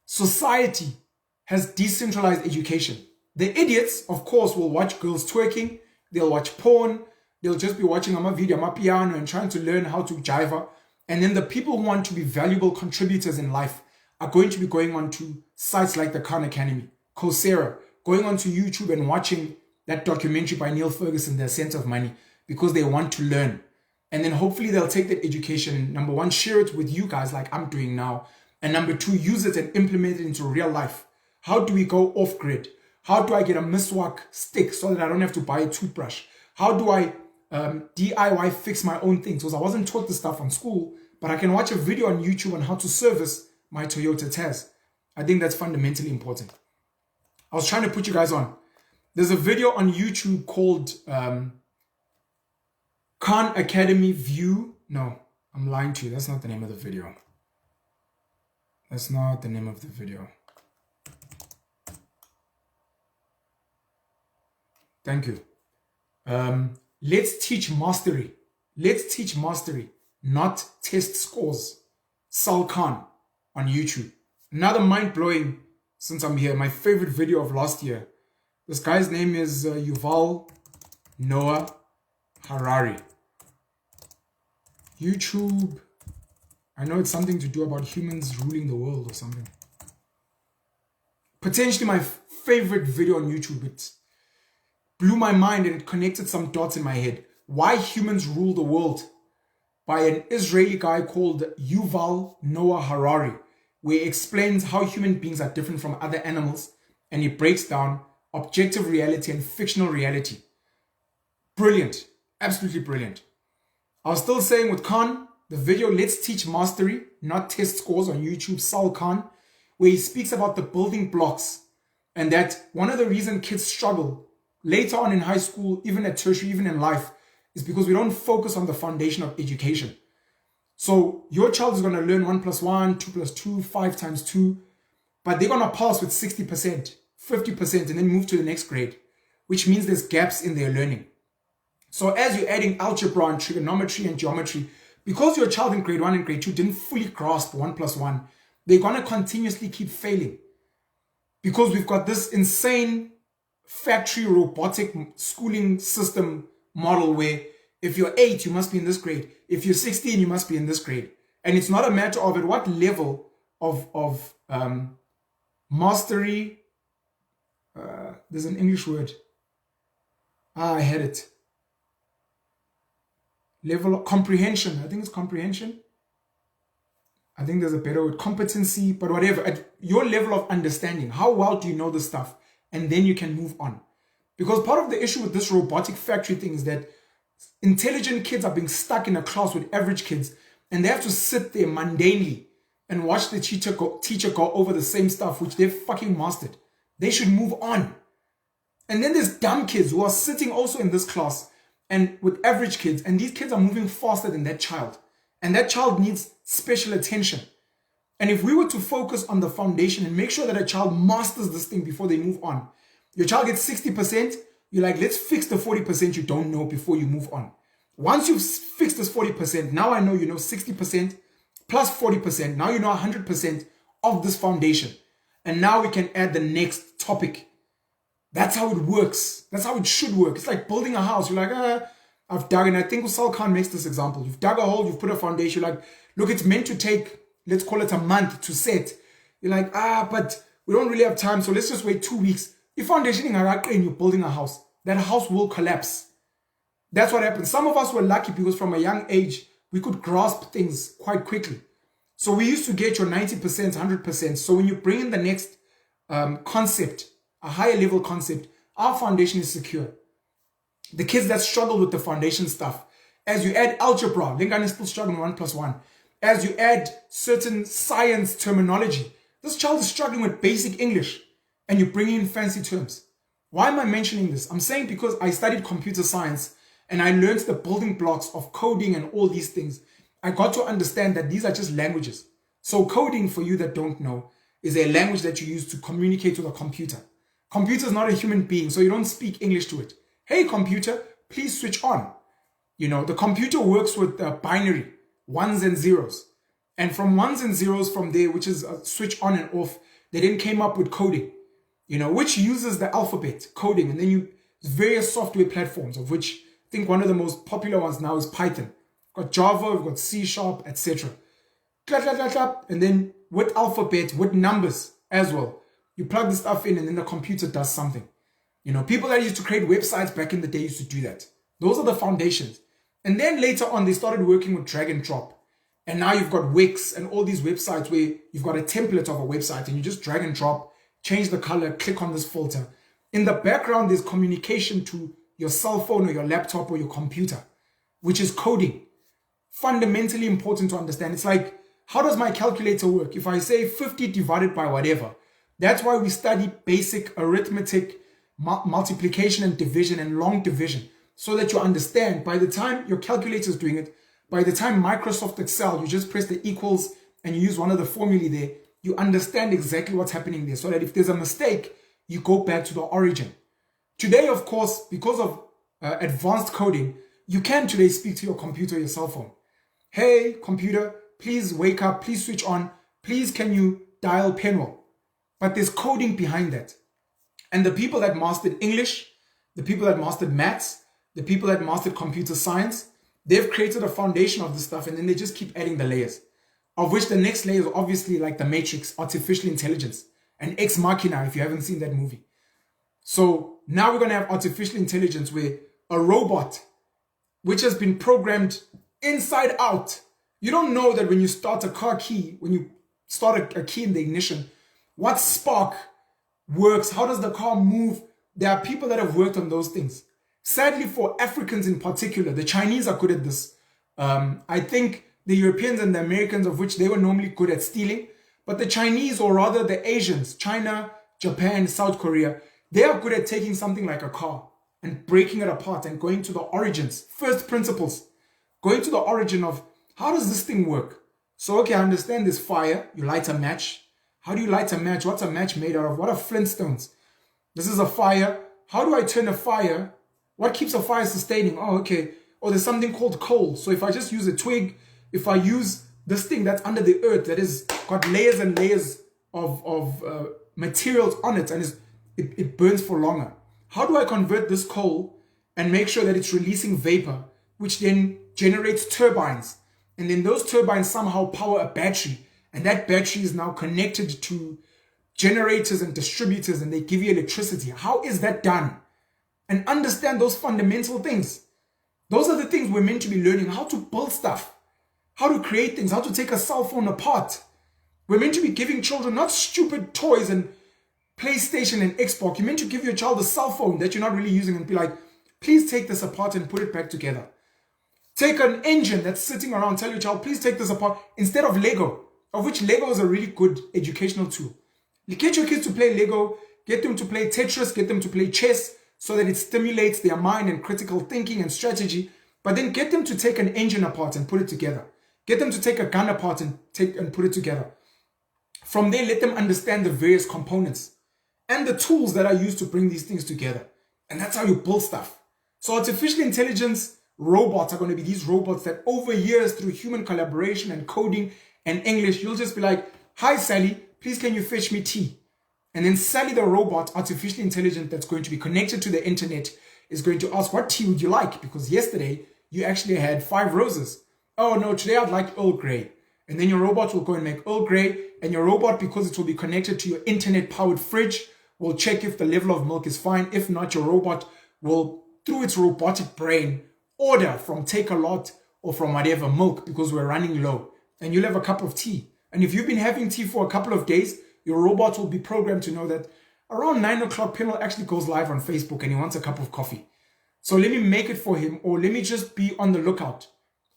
society has decentralized education. The idiots, of course, will watch girls twerking. They'll watch porn. They'll just be watching a video, a piano, and trying to learn how to jive. And then the people who want to be valuable contributors in life are going to be going on to sites like the Khan Academy, Coursera, going on to YouTube and watching that documentary by Neil Ferguson, The Ascent of Money, because they want to learn. And then hopefully they'll take that education, number one, share it with you guys like I'm doing now. And number two, use it and implement it into real life. How do we go off grid? How do I get a miswak stick so that I don't have to buy a toothbrush? How do I DIY fix my own things? Because I wasn't taught this stuff on school, but I can watch a video on YouTube on how to service my Toyota Taz. I think that's fundamentally important. I was trying to put you guys on. There's a video on YouTube called Khan Academy View. No, I'm lying to you. That's not the name of the video. That's not the name of the video. Thank you. Let's teach mastery. Let's teach mastery, not test scores. Sal Khan on YouTube. Another mind-blowing, since I'm here, my favorite video of last year. This guy's name is Yuval Noah Harari. YouTube. I know it's something to do about humans ruling the world or something. Potentially my favorite video on YouTube. It blew my mind and it connected some dots in my head. Why Humans Rule the World by an Israeli guy called Yuval Noah Harari, where he explains how human beings are different from other animals and he breaks down objective reality and fictional reality. Brilliant. Absolutely brilliant. I was still saying with Khan, the video Let's Teach Mastery, not Test Scores on YouTube, Sal Khan, where he speaks about the building blocks and that one of the reasons kids struggle later on in high school, even at tertiary, even in life, is because we don't focus on the foundation of education. So your child is going to learn 1 + 1, 2 + 2, 5 × 2, but they're going to pass with 60%, 50%, and then move to the next grade, which means there's gaps in their learning. So as you're adding algebra and trigonometry and geometry, because your child in grade 1 and grade 2 didn't fully grasp 1 + 1, they're going to continuously keep failing. Because we've got this insane factory robotic schooling system model where if you're 8, you must be in this grade. If you're 16, you must be in this grade. And it's not a matter of at what level of mastery. There's an English word. I had it. Level of comprehension. I think it's comprehension. I think there's a better word. Competency, but whatever. At your level of understanding, how well do you know this stuff? And then you can move on. Because part of the issue with this robotic factory thing is that intelligent kids are being stuck in a class with average kids and they have to sit there mundanely and watch the teacher go over the same stuff which they've fucking mastered. They should move on. And then there's dumb kids who are sitting also in this class and with average kids, and these kids are moving faster than that child. And that child needs special attention. And if we were to focus on the foundation and make sure that a child masters this thing before they move on, your child gets 60%, you're like, let's fix the 40% you don't know before you move on. Once you've fixed this 40%, now I know you know 60% plus 40%. Now you know 100% of this foundation. And now we can add the next topic. That's how it works. That's how it should work. It's like building a house. You're like, I've dug, and I think Usal Khan makes this example. You've dug a hole, you've put a foundation. You're like, look, it's meant to take, let's call it a month to set. You're like, but We don't really have time, so let's just wait 2 weeks. If foundation and you're building a house, that house will collapse. That's what happened. Some of us were lucky because from a young age, we could grasp things quite quickly. So we used to get your 90%, 100%. So when you bring in the next concept, a higher level concept, our foundation is secure. The kids that struggle with the foundation stuff, as you add algebra, Lingane is still struggling 1 + 1. As you add certain science terminology, this child is struggling with basic English and you bring in fancy terms. Why am I mentioning this? I'm saying because I studied computer science and I learned the building blocks of coding and all these things. I got to understand that these are just languages. So coding, for you that don't know, is a language that you use to communicate with a computer. Computer is not a human being, so you don't speak English to it. Hey computer, please switch on. You know, the computer works with binary, ones and zeros. And from ones and zeros from there, which is a switch on and off, they then came up with coding, you know, which uses the alphabet, coding, and then various software platforms, of which I think one of the most popular ones now is Python. We've got Java, we've got C#, etc. Clap, clap, clap, clap. And then with alphabet, with numbers as well. You plug the stuff in and then the computer does something. You know, people that used to create websites back in the day used to do that. Those are the foundations. And then later on, they started working with drag and drop. And now you've got Wix and all these websites where you've got a template of a website and you just drag and drop, change the color, click on this filter. In the background, there's communication to your cell phone or your laptop or your computer, which is coding. Fundamentally important to understand. It's like, how does my calculator work? If I say 50 divided by whatever, that's why we study basic arithmetic, multiplication and division and long division, so that you understand by the time your calculator is doing it, by the time Microsoft Excel, you just press the equals and you use one of the formulae there, you understand exactly what's happening there, so that if there's a mistake, you go back to the origin. Today, of course, because of advanced coding, you can today speak to your computer or your cell phone. Hey, computer, please wake up, please switch on, please can you dial Penwell? But there's coding behind that. And the people that mastered English, the people that mastered maths, the people that mastered computer science, they've created a foundation of this stuff and then they just keep adding the layers. Of which the next layer is obviously like the Matrix, artificial intelligence, and Ex Machina if you haven't seen that movie. So now we're going to have artificial intelligence where a robot, which has been programmed inside out. You don't know that when you start a car key, when you start a key in the ignition, what spark works, how does the car move? There are people that have worked on those things. Sadly, for Africans in particular, the Chinese are good at this. I think the Europeans and the Americans, of which they were normally good at stealing, but the Chinese, or rather the Asians, China, Japan, South Korea, they are good at taking something like a car and breaking it apart and going to the origins, first principles, going to the origin of how does this thing work? So, okay, I understand this fire, you light a match. How do you light a match? What's a match made out of? What are flintstones? This is a fire. How do I turn a fire? What keeps a fire sustaining? Oh, okay. Oh, there's something called coal. So if I just use a twig, if I use this thing that's under the earth that has got layers and layers of materials on it and it burns for longer. How do I convert this coal and make sure that it's releasing vapor, which then generates turbines? And then those turbines somehow power a battery. And that battery is now connected to generators and distributors and they give you electricity. How is that done? And understand those fundamental things. Those are the things we're meant to be learning. How to build stuff. How to create things. How to take a cell phone apart. We're meant to be giving children not stupid toys and PlayStation and Xbox. You're meant to give your child a cell phone that you're not really using and be like, please take this apart and put it back together. Take an engine that's sitting around, tell your child, please take this apart, instead of Lego, of which Lego is a really good educational tool. Get your kids to play Lego, get them to play Tetris, get them to play chess, so that it stimulates their mind and critical thinking and strategy, but then get them to take an engine apart and put it together. Get them to take a gun apart and put it together. From there, let them understand the various components and the tools that are used to bring these things together. And that's how you build stuff. So artificial intelligence robots are going to be these robots that over years, through human collaboration and coding and English, you'll just be like, hi Sally, please can you fetch me tea? And then Sally the robot, artificially intelligent, that's going to be connected to the internet, is going to ask, what tea would you like? Because yesterday you actually had 5 roses. Oh no, today I'd like Earl Grey. And then your robot will go and make Earl Grey. And your robot, because it will be connected to your internet-powered fridge, will check if the level of milk is fine. If not, your robot will, through its robotic brain, order from Take-A-Lot or from whatever milk because we're running low. And you'll have a cup of tea. And if you've been having tea for a couple of days, your robot will be programmed to know that around 9 o'clock, Penal actually goes live on Facebook and he wants a cup of coffee. So let me make it for him, or let me just be on the lookout.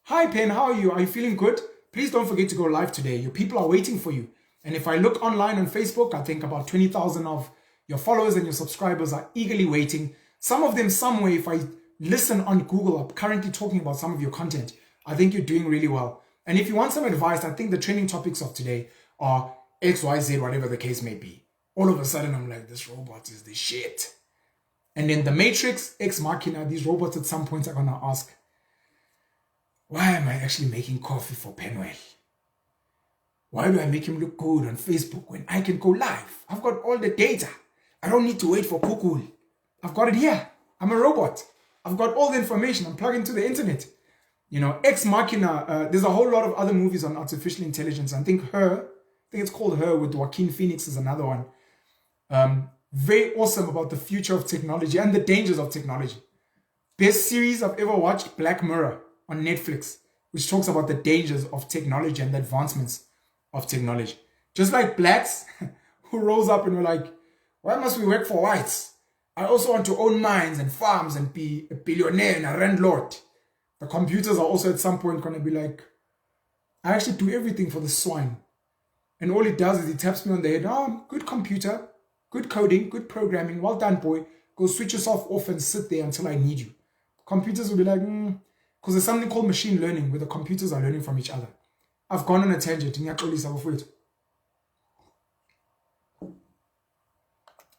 Hi, Pen, how are you? Are you feeling good? Please don't forget to go live today. Your people are waiting for you. And if I look online on Facebook, I think about 20,000 of your followers and your subscribers are eagerly waiting. Some of them somewhere, if I listen on Google, I'm currently talking about some of your content. I think you're doing really well. And if you want some advice, I think the trending topics of today are X, Y, Z, whatever the case may be. All of a sudden, I'm like, this robot is the shit. And then the Matrix, Ex Machina, these robots at some point are going to ask, why am I actually making coffee for Penwell? Why do I make him look good on Facebook when I can go live? I've got all the data. I don't need to wait for Google. I've got it here. I'm a robot. I've got all the information. I'm plugged into the internet. You know, Ex Machina, there's a whole lot of other movies on artificial intelligence. I think it's called Her with Joaquin Phoenix is another one. Very awesome about the future of technology and the dangers of technology. Best series I've ever watched, Black Mirror on Netflix, which talks about the dangers of technology and the advancements of technology. Just like blacks who rose up and were like, why must we work for whites? I also want to own mines and farms and be a billionaire and a landlord. The computers are also at some point going to be like, I actually do everything for the swine. And all it does is it taps me on the head. Oh, good computer, good coding, good programming. Well done, boy. Go switch yourself off and sit there until I need you. Computers will be like, because there's something called machine learning where the computers are learning from each other. I've gone on a tangent.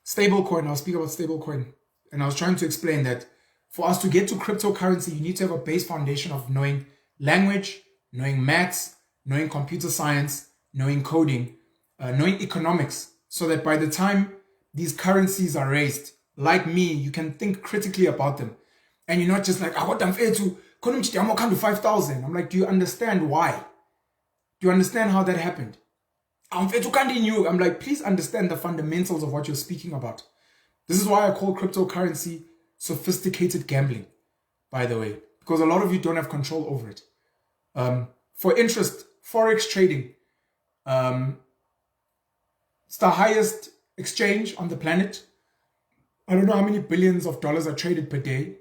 Stablecoin, I'll speak about stablecoin. And I was trying to explain that for us to get to cryptocurrency, you need to have a base foundation of knowing language, knowing maths, knowing computer science, knowing coding, knowing economics, so that by the time these currencies are raised, like me, you can think critically about them. And you're not just like, I want them to come to 5,000. I'm like, do you understand why? Do you understand how that happened? I'm like, please understand the fundamentals of what you're speaking about. This is why I call cryptocurrency sophisticated gambling, by the way, because a lot of you don't have control over it. For interest, Forex trading, it's the highest exchange on the planet. I don't know how many billions of dollars are traded per day,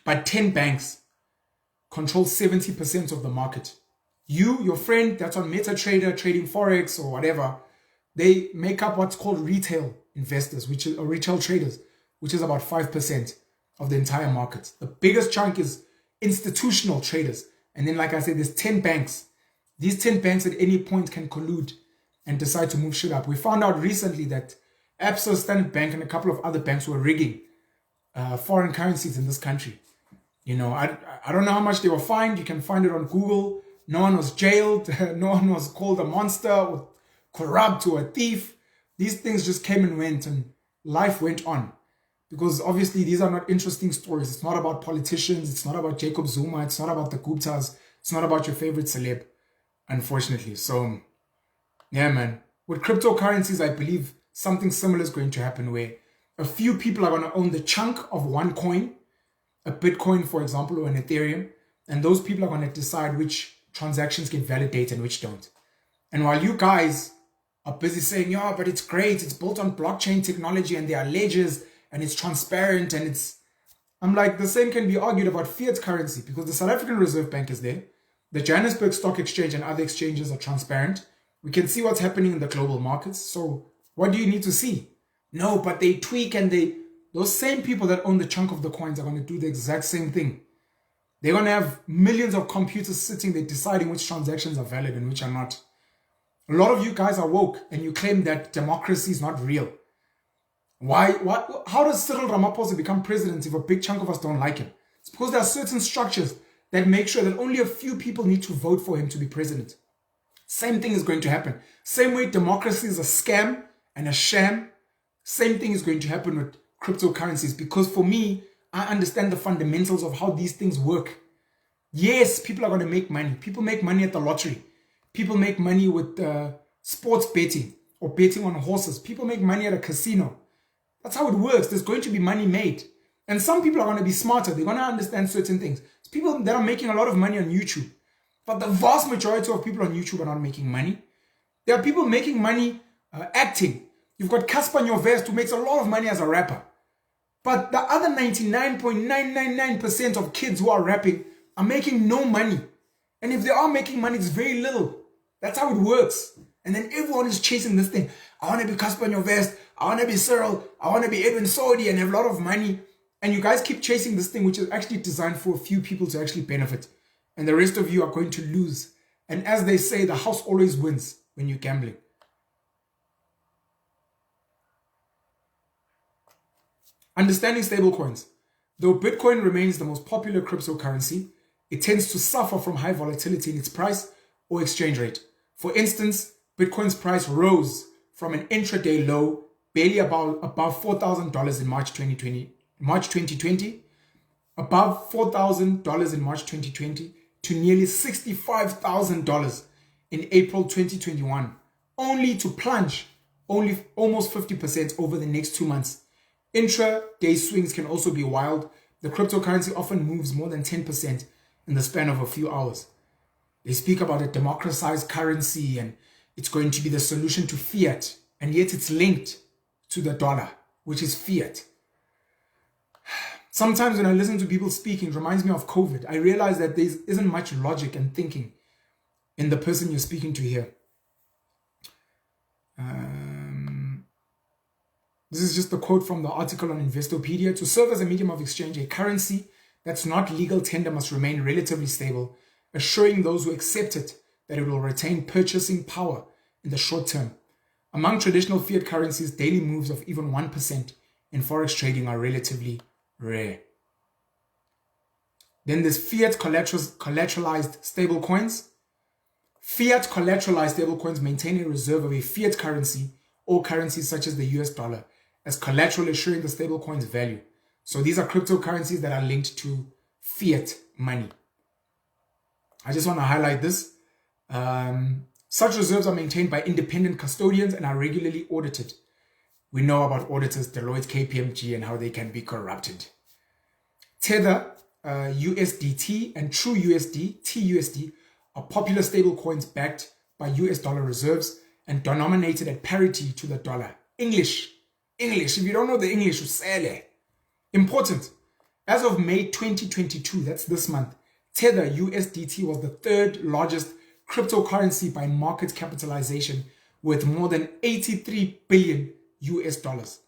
but 10 banks control 70% of the market. You, your friend that's on MetaTrader trading Forex or whatever, they make up what's called retail investors, or retail traders, which is about 5% of the entire market. The biggest chunk is institutional traders. And then, like I said, there's 10 banks. These 10 banks at any point can collude and decide to move shit up. We found out recently that Absa, Standard Bank, and a couple of other banks were rigging foreign currencies in this country. You know, I don't know how much they were fined. You can find it on Google. No one was jailed. No one was called a monster or corrupt or a thief. These things just came and went and life went on. Because obviously these are not interesting stories. It's not about politicians. It's not about Jacob Zuma. It's not about the Guptas. It's not about your favorite celeb, unfortunately. So, yeah, man. With cryptocurrencies, I believe something similar is going to happen where a few people are going to own the chunk of one coin, a Bitcoin, for example, or an Ethereum. And those people are going to decide which transactions get validated and which don't. And while you guys are busy saying, yeah, but it's great, it's built on blockchain technology and there are ledgers and it's transparent and I'm like, the same can be argued about fiat currency because the South African Reserve Bank is there. The Johannesburg Stock Exchange and other exchanges are transparent. We can see what's happening in the global markets. So what do you need to see? No, but they tweak and those same people that own the chunk of the coins are going to do the exact same thing. They're going to have millions of computers sitting there deciding which transactions are valid and which are not. A lot of you guys are woke and you claim that democracy is not real. Why? How does Cyril Ramaphosa become president if a big chunk of us don't like him? It's because there are certain structures that make sure that only a few people need to vote for him to be president. Same thing is going to happen. Same way democracy is a scam and a sham, same thing is going to happen with cryptocurrencies because for me, I understand the fundamentals of how these things work. Yes, people are going to make money. People make money at the lottery. People make money with sports betting or betting on horses. People make money at a casino. That's how it works. There's going to be money made. And some people are going to be smarter. They're going to understand certain things. It's people that are making a lot of money on YouTube. But the vast majority of people on YouTube are not making money. There are people making money acting. You've got Casper Nyovest who makes a lot of money as a rapper. But the other 99.999% of kids who are rapping are making no money. And if they are making money, it's very little. That's how it works. And then everyone is chasing this thing. I want to be Casper Nyovest. I want to be Cyril. I want to be Edwin Sodi and have a lot of money. And you guys keep chasing this thing, which is actually designed for a few people to actually benefit. And the rest of you are going to lose. And as they say, the house always wins when you're gambling. Understanding stablecoins. Though Bitcoin remains the most popular cryptocurrency, it tends to suffer from high volatility in its price or exchange rate. For instance, Bitcoin's price rose from an intraday low barely above $4,000 in March 2020, above $4,000 in March 2020 to nearly $65,000 in April 2021, only to plunge almost 50% over the next 2 months. Intra-day swings can also be wild. The cryptocurrency often moves more than 10% in the span of a few hours. They speak about a democratized currency and it's going to be the solution to fiat, and yet it's linked to the dollar, which is fiat. Sometimes when I listen to people speaking, it reminds me of COVID. I realize that there isn't much logic and thinking in the person you're speaking to here. This is just a quote from the article on Investopedia. To serve as a medium of exchange, a currency that's not legal tender must remain relatively stable, assuring those who accept it that it will retain purchasing power in the short term. Among traditional fiat currencies, daily moves of even 1% in forex trading are relatively rare. Then there's fiat collateralized stablecoins. Fiat collateralized stablecoins maintain a reserve of a fiat currency or currencies such as the US dollar as collateral, assuring the stablecoin's value. So these are cryptocurrencies that are linked to fiat money. I just want to highlight this. Such reserves are maintained by independent custodians and are regularly audited. We know about auditors, Deloitte, KPMG, and how they can be corrupted. Tether, USDT, and True USD, TUSD, are popular stablecoins backed by US dollar reserves and denominated at parity to the dollar. English. If you don't know the English, usele. Important. As of May 2022, that's this month, Tether USDT was the third largest cryptocurrency by market capitalization with more than 83 billion US dollars.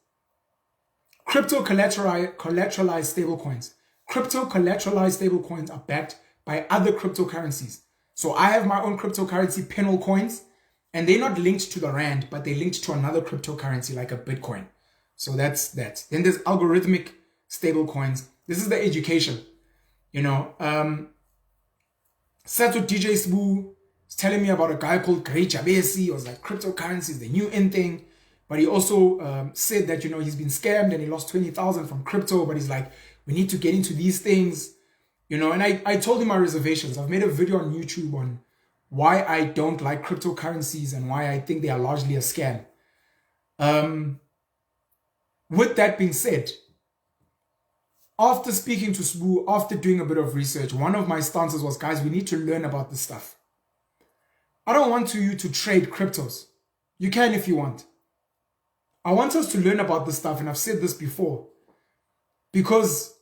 Collateralized stablecoins. Crypto-collateralized stablecoins are backed by other cryptocurrencies. So I have my own cryptocurrency, Penal Coins, and they're not linked to the Rand, but they're linked to another cryptocurrency like a Bitcoin. So that's that. Then there's algorithmic stablecoins. This is the education. Sato DJ Sbu is telling me about a guy called Grey Jabesi. It was like cryptocurrency is the new in thing. But he also said that, he's been scammed and he lost 20,000 from crypto. But he's like, we need to get into these things, and I told him my reservations. I've made a video on YouTube on why I don't like cryptocurrencies and why I think they are largely a scam. With that being said, after speaking to Sbu, after doing a bit of research, one of my stances was, guys, we need to learn about this stuff. I don't want you to trade cryptos. You can if you want. I want us to learn about this stuff, and I've said this before. Because,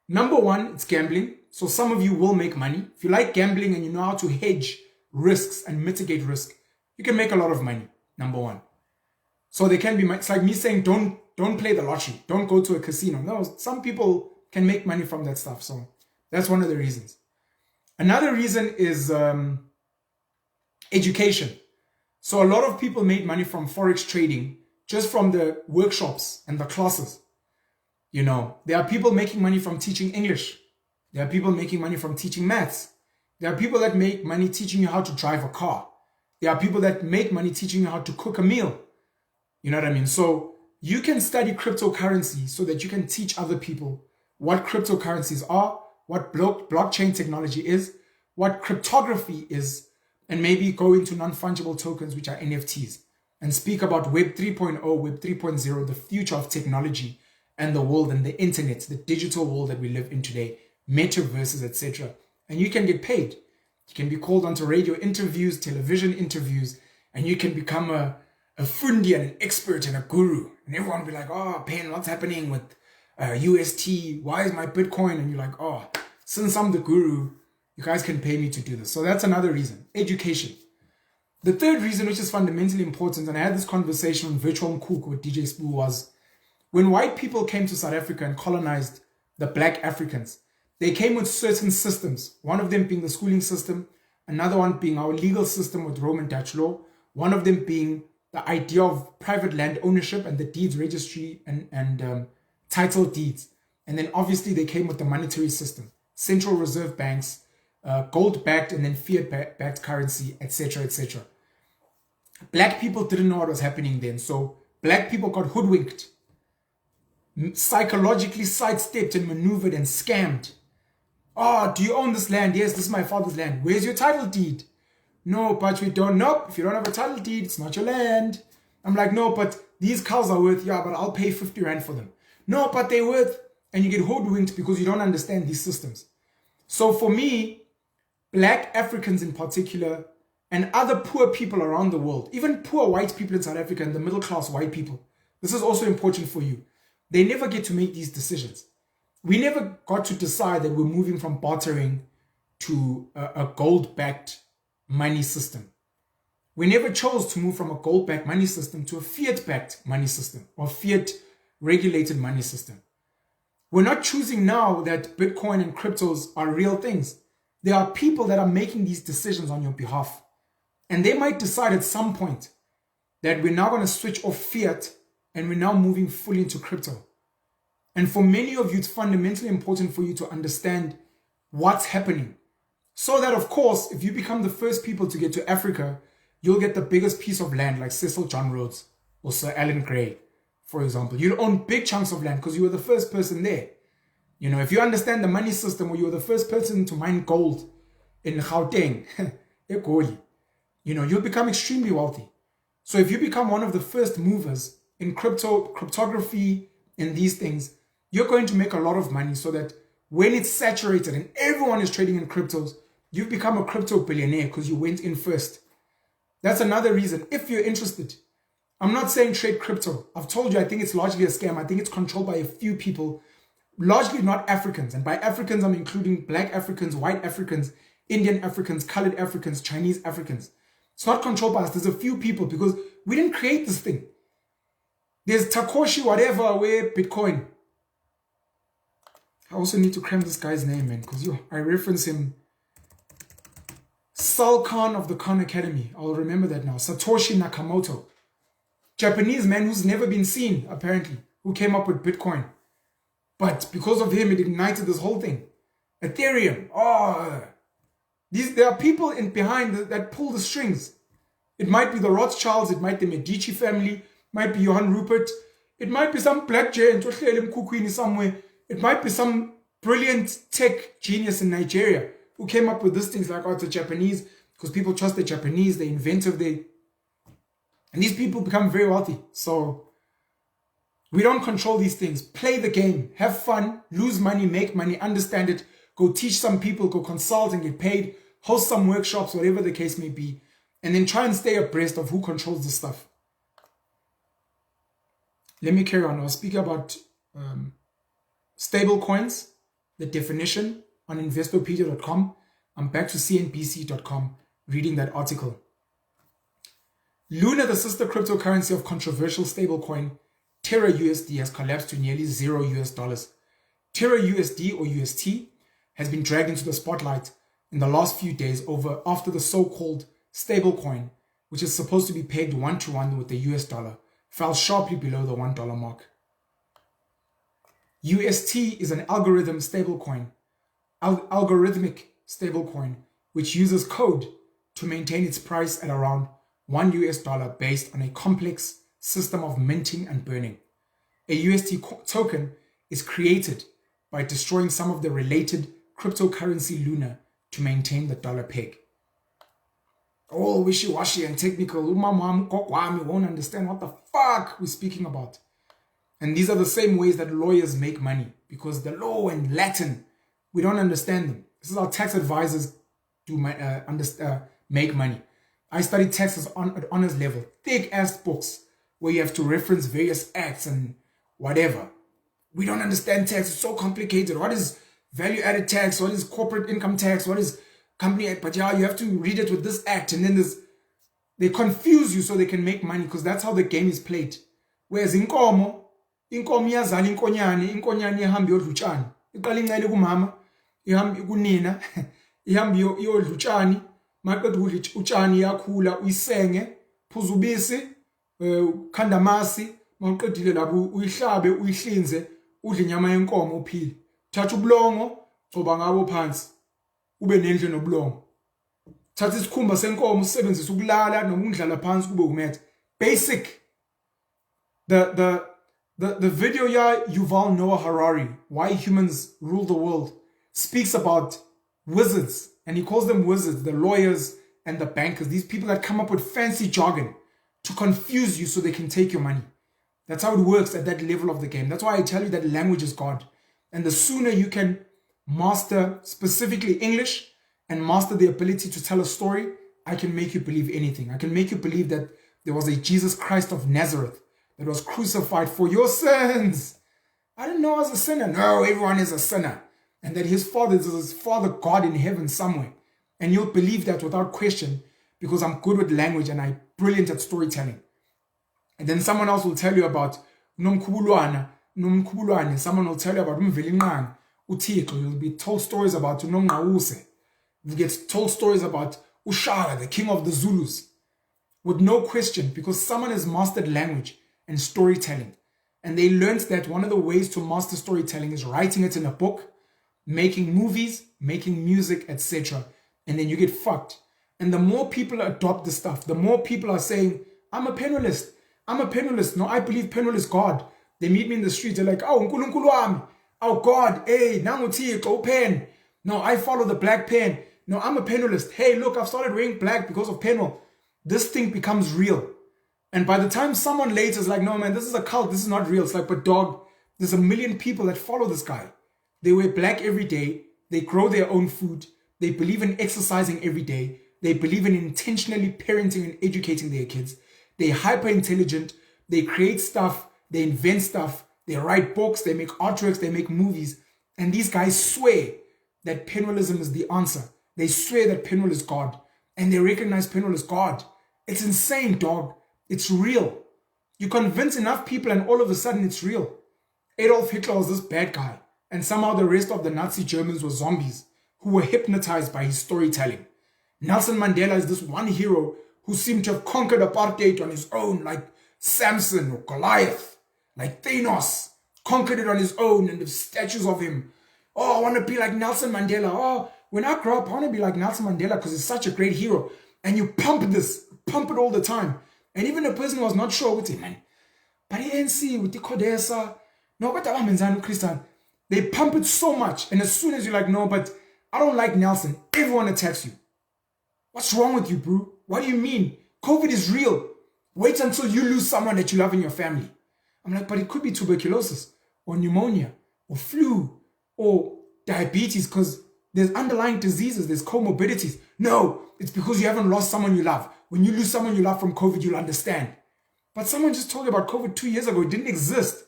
number one, it's gambling. So some of you will make money. If you like gambling and you know how to hedge risks and mitigate risk, you can make a lot of money, number one. So they can be, it's like me saying, don't play the lottery. Don't go to a casino. No, some people can make money from that stuff. So that's one of the reasons. Another reason is education. So a lot of people made money from forex trading just from the workshops and the classes. There are people making money from teaching English. There are people making money from teaching maths. There are people that make money teaching you how to drive a car. There are people that make money teaching you how to cook a meal. You know what I mean? So you can study cryptocurrency so that you can teach other people what cryptocurrencies are, what blockchain technology is, what cryptography is, and maybe go into non-fungible tokens, which are NFTs, and speak about Web 3.0, Web 3.0, the future of technology and the world and the internet, the digital world that we live in today, metaverses, etc. And you can get paid. You can be called onto radio interviews, television interviews, and you can become a fundi and an expert and a guru. And everyone will be like, oh, Pen, what's happening with UST? Why is my Bitcoin? And you're like, oh, since I'm the guru, you guys can pay me to do this. So that's another reason, education. The third reason, which is fundamentally important, and I had this conversation on Virtual Mkuku with DJ Spoo, was when white people came to South Africa and colonized the black Africans, they came with certain systems, one of them being the schooling system, another one being our legal system with Roman Dutch law, one of them being the idea of private land ownership and the deeds registry and title deeds. And then obviously they came with the monetary system, central reserve banks, gold-backed and then fiat-backed currency, etc., etc. Black people didn't know what was happening then. So black people got hoodwinked, psychologically sidestepped and maneuvered and scammed. Oh, do you own this land? Yes, this is my father's land. Where's your title deed? No, but we don't. Nope, if you don't have a title deed, it's not your land. I'm like, no, but these cows are worth, yeah, but I'll pay 50 Rand for them. No, but they're worth, and you get hoodwinked because you don't understand these systems. So for me, black Africans in particular, and other poor people around the world, even poor white people in South Africa and the middle class white people, this is also important for you. They never get to make these decisions. We never got to decide that we're moving from bartering to a gold-backed money system. We never chose to move from a gold-backed money system to a fiat-backed money system or fiat-regulated money system. We're not choosing now that Bitcoin and cryptos are real things. There are people that are making these decisions on your behalf. And they might decide at some point that we're now going to switch off fiat and we're now moving fully into crypto. And for many of you, it's fundamentally important for you to understand what's happening. So that, of course, if you become the first people to get to Africa, you'll get the biggest piece of land like Cecil John Rhodes or Sir Alan Gray, for example. You'll own big chunks of land because you were the first person there. You know, if you understand the money system or you were the first person to mine gold in Gauteng, you know, you'll become extremely wealthy. So if you become one of the first movers in cryptography, in these things, you're going to make a lot of money so that when it's saturated and everyone is trading in cryptos, you've become a crypto billionaire because you went in first. That's another reason. If you're interested, I'm not saying trade crypto. I've told you, I think it's largely a scam. I think it's controlled by a few people, largely not Africans. And by Africans, I'm including black Africans, white Africans, Indian Africans, colored Africans, Chinese Africans. It's not controlled by us. There's a few people because we didn't create this thing. There's Takoshi whatever, where Bitcoin. I also need to cram this guy's name, man, because I reference him. Sal Khan of the Khan Academy. I'll remember that now. Satoshi Nakamoto. Japanese man who's never been seen, apparently, who came up with Bitcoin. But because of him, it ignited this whole thing. Ethereum. Oh, there are people behind that pull the strings. It might be the Rothschilds, it might be the Medici family, it might be Johann Rupert, it might be some black giant somewhere, it might be some brilliant tech genius in Nigeria who came up with these things like, oh, it's the Japanese, because people trust the Japanese, they're inventive, and these people become very wealthy. So we don't control these things. Play the game, have fun, lose money, make money, understand it, go teach some people, go consult and get paid, host some workshops, whatever the case may be, and then try and stay abreast of who controls this stuff. Let me carry on. I'll speak about stable coins, the definition on investopedia.com. I'm back to cnbc.com reading that article. Luna, the sister cryptocurrency of controversial stablecoin Terra USD, has collapsed to nearly $0. Terra USD or UST has been dragged into the spotlight in the last few days after the so-called stablecoin, which is supposed to be pegged 1-to-1 with the US dollar, fell sharply below the $1 mark. UST is an algorithmic stablecoin, which uses code to maintain its price at around $1 based on a complex system of minting and burning. A UST token is created by destroying some of the related cryptocurrency Luna to maintain the dollar peg. all wishy-washy and technical. Umama wami won't understand what the fuck we're speaking about. And these are the same ways that lawyers make money, because the law and Latin, we don't understand them. This is how tax advisors do make money. I studied taxes at honors level, thick ass books where you have to reference various acts and whatever. We don't understand tax. It's so complicated. What is value-added tax? What is corporate income tax? What is company act? But yeah, you have to read it with this act, and then they confuse you so they can make money, because that's how the game is played. Whereas inkomo iyazala inkonyane ihamba iyodla utshani. Iqala incele kumama, ihamba kunina, ihamba iyodla utshani, maqeda ukudla utshani iyakhula, uyisenge, phuza ubisi, khanda amasi, mawuqedile lapho uyihlabe, uyihlinze, udle inyama yenkomo uphile. Thatha ubulongo, coba ngabo phansi, ube nendle nobulongo. Thatha isikhumba senkomo usebenzise ukulala noma undlala phansi kube umethe. Basic. The video Yuval Noah Harari, Why Humans Rule the World, speaks about wizards, and he calls them wizards, the lawyers and the bankers, these people that come up with fancy jargon to confuse you so they can take your money. That's how it works at that level of the game. That's why I tell you that language is God. And the sooner you can master specifically English and master the ability to tell a story, I can make you believe anything. I can make you believe that there was a Jesus Christ of Nazareth that was crucified for your sins. I didn't know I was a sinner. No, everyone is a sinner. And that his father is his father God in heaven somewhere. And you'll believe that without question, because I'm good with language and I'm brilliant at storytelling. And then someone else will tell you about nomkhubulwane. Someone will tell you about umvelinqangi, uThixo. You'll be told stories about uNongqawuse. You get told stories about Ushaka, the king of the Zulus, with no question, because someone has mastered language and storytelling. And they learned that one of the ways to master storytelling is writing it in a book, making movies, making music, etc. And then you get fucked. And the more people adopt this stuff, the more people are saying, I'm a penalist. I'm a penalist. No, I believe penal is God. They meet me in the street. They're like, oh, uNkulunkulu wami. Oh, God. Hey, nangu Thixo pen. No, I follow the black pen. No, I'm a penalist. Hey, look, I've started wearing black because of penal. This thing becomes real. And by the time someone later is like, no, man, this is a cult. This is not real. It's like, but dog, there's a million people that follow this guy. They wear black every day. They grow their own food. They believe in exercising every day. They believe in intentionally parenting and educating their kids. They're hyper intelligent. They create stuff. They invent stuff. They write books. They make artworks. They make movies. And these guys swear that penalism is the answer. They swear that penal is God. And they recognize penal as God. It's insane, dog. It's real. You convince enough people and all of a sudden it's real. Adolf Hitler was this bad guy. And somehow the rest of the Nazi Germans were zombies who were hypnotized by his storytelling. Nelson Mandela is this one hero who seemed to have conquered apartheid on his own, like Samson or Goliath, like Thanos, conquered it on his own, and the statues of him. Oh, I want to be like Nelson Mandela. Oh, when I grow up, I want to be like Nelson Mandela because he's such a great hero. And you pump it all the time. And even a person who was not sure with him, man, but the ANC with the Codesa, no, what about Christian? They pump it so much. And as soon as you're like, no, but I don't like Nelson, everyone attacks you. What's wrong with you, bro? What do you mean? COVID is real. Wait until you lose someone that you love in your family. I'm like, but it could be tuberculosis or pneumonia or flu or diabetes because there's underlying diseases, there's comorbidities. No, it's because you haven't lost someone you love. When you lose someone you love from COVID, you'll understand. But someone just told you about COVID 2 years ago. It didn't exist.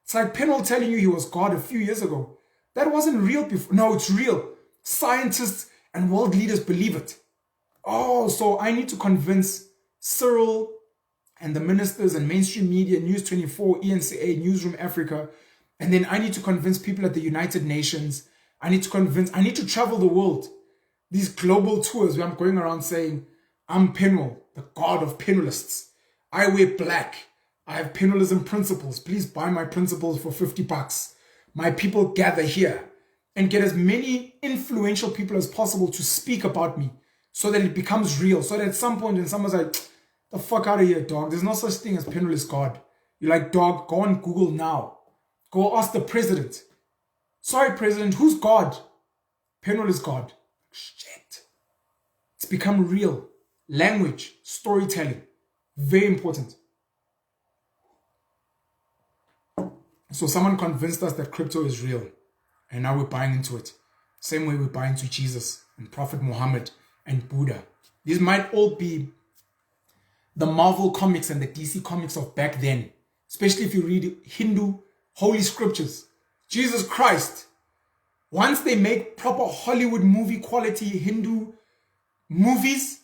It's like Penal telling you he was God a few years ago. That wasn't real before. No, it's real. Scientists and world leaders believe it. Oh, so I need to convince Cyril and the ministers and mainstream media, News 24, ENCA, Newsroom Africa, and then I need to convince people at the United Nations. I need to travel the world. These global tours where I'm going around saying, I'm Penal, the god of penalists. I wear black. I have penalism principles. Please buy my principles for $50. My people gather here and get as many influential people as possible to speak about me so that it becomes real. So that at some point when someone's like, the fuck out of here, dog. There's no such thing as penalist God. You're like, dog, go on Google now. Go ask the president. Sorry, president, who's God? Penal is God. Shit. It's become real. language, storytelling, very important. So someone convinced us that crypto is real, and now we're buying into it. Same way we buy into Jesus and Prophet Muhammad and Buddha. These might all be the Marvel comics and the DC comics of back then, especially if you read Hindu holy scriptures. Jesus Christ, once they make proper Hollywood movie quality Hindu movies,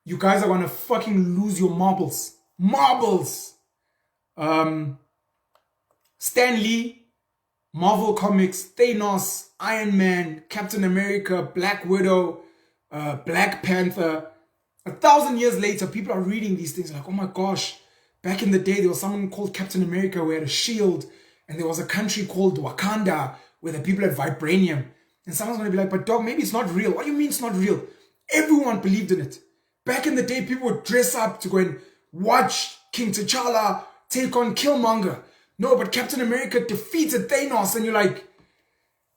you guys are gonna fucking lose your marbles. Marbles! Stan Lee, Marvel Comics, Thanos, Iron Man, Captain America, Black Widow, Black Panther. 1,000 years later, people are reading these things like, oh my gosh, back in the day, there was someone called Captain America who had a shield, and there was a country called Wakanda where the people had vibranium. And someone's going to be like, but dog, maybe it's not real. What do you mean it's not real? Everyone believed in it. Back in the day, people would dress up to go and watch King T'Challa take on Killmonger. No, but Captain America defeated Thanos, and you're like,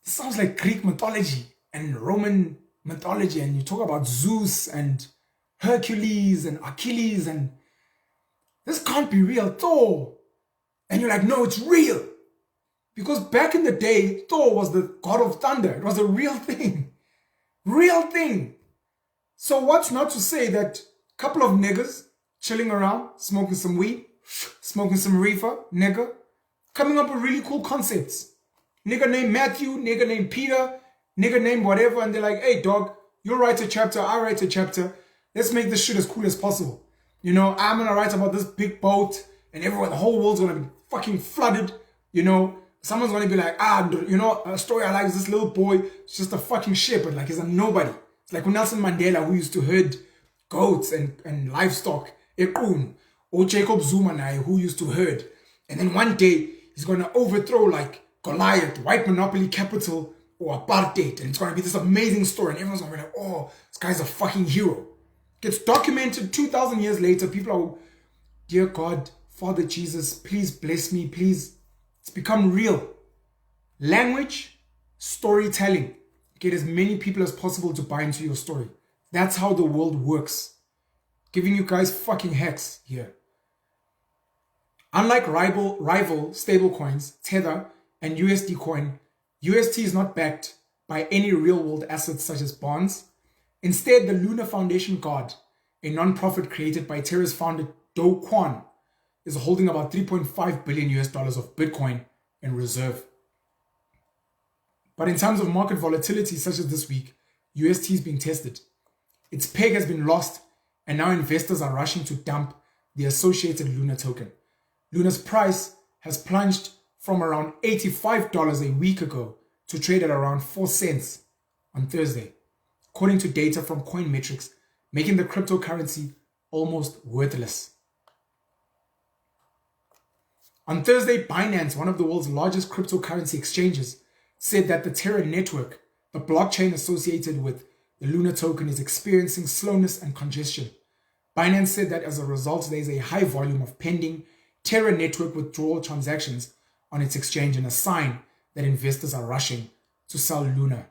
this sounds like Greek mythology and Roman mythology, and you talk about Zeus and Hercules and Achilles, and this can't be real. Thor. And you're like, no, it's real. Because back in the day, Thor was the god of thunder. It was a real thing. Real thing. So what's not to say that a couple of niggas chilling around, smoking some weed, smoking some reefer, nigga, coming up with really cool concepts. Nigga named Matthew, nigga named Peter, nigga named whatever, and they're like, hey dog, you write a chapter, I write a chapter. Let's make this shit as cool as possible. You know, I'm gonna write about this big boat, and everyone, the whole world's gonna be fucking flooded. You know, someone's gonna be like, you know, a story I like is this little boy, it's just a fucking shit, but like he's a nobody. It's like Nelson Mandela, who used to herd goats and livestock, or Jacob Zuma, who used to herd. And then one day, he's gonna overthrow like Goliath, white monopoly capital, or apartheid, and it's gonna be this amazing story, and everyone's gonna be like, oh, this guy's a fucking hero. Gets documented 2,000 years later, people are, dear God, Father Jesus, please bless me, please. It's become real. Language, storytelling. Get as many people as possible to buy into your story. That's how the world works. Giving you guys fucking hacks here. Unlike rival stablecoins, Tether and USD Coin, UST is not backed by any real-world assets such as bonds. Instead, the Lunar Foundation Guard, a non-profit created by Terra's founder Do Kwon, is holding about $3.5 billion of Bitcoin in reserve. But in terms of market volatility such as this week, UST is being tested. Its peg has been lost, and now investors are rushing to dump the associated Luna token. Luna's price has plunged from around $85 a week ago to trade at around 4 cents on Thursday, according to data from Coinmetrics, making the cryptocurrency almost worthless. On Thursday, Binance, one of the world's largest cryptocurrency exchanges, said that the Terra network, the blockchain associated with the Luna token, is experiencing slowness and congestion. Binance said that as a result, there is a high volume of pending Terra network withdrawal transactions on its exchange, and a sign that investors are rushing to sell Luna.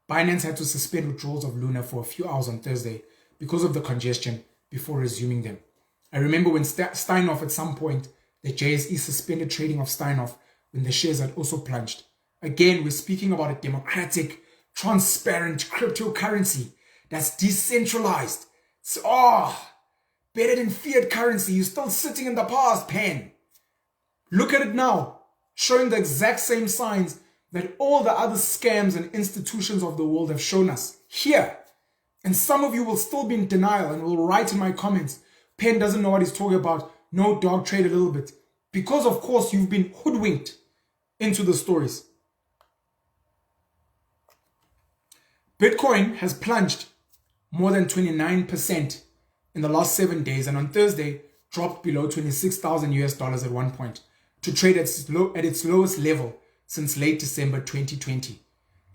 Binance had to suspend withdrawals of Luna for a few hours on Thursday because of the congestion before resuming them. I remember when Steinhoff at some point, the JSE suspended trading of Steinhoff when the shares had also plunged. Again, we're speaking about a democratic, transparent cryptocurrency that's decentralized. It's better than fiat currency. You're still sitting in the past, pen. Look at it now, showing the exact same signs that all the other scams and institutions of the world have shown us here. And some of you will still be in denial and will write in my comments, Pen doesn't know what he's talking about. No, dog, trade a little bit. Because of course you've been hoodwinked into the stories. Bitcoin has plunged more than 29% in the last 7 days, and on Thursday dropped below $26,000 at one point to trade at its lowest level since late December 2020.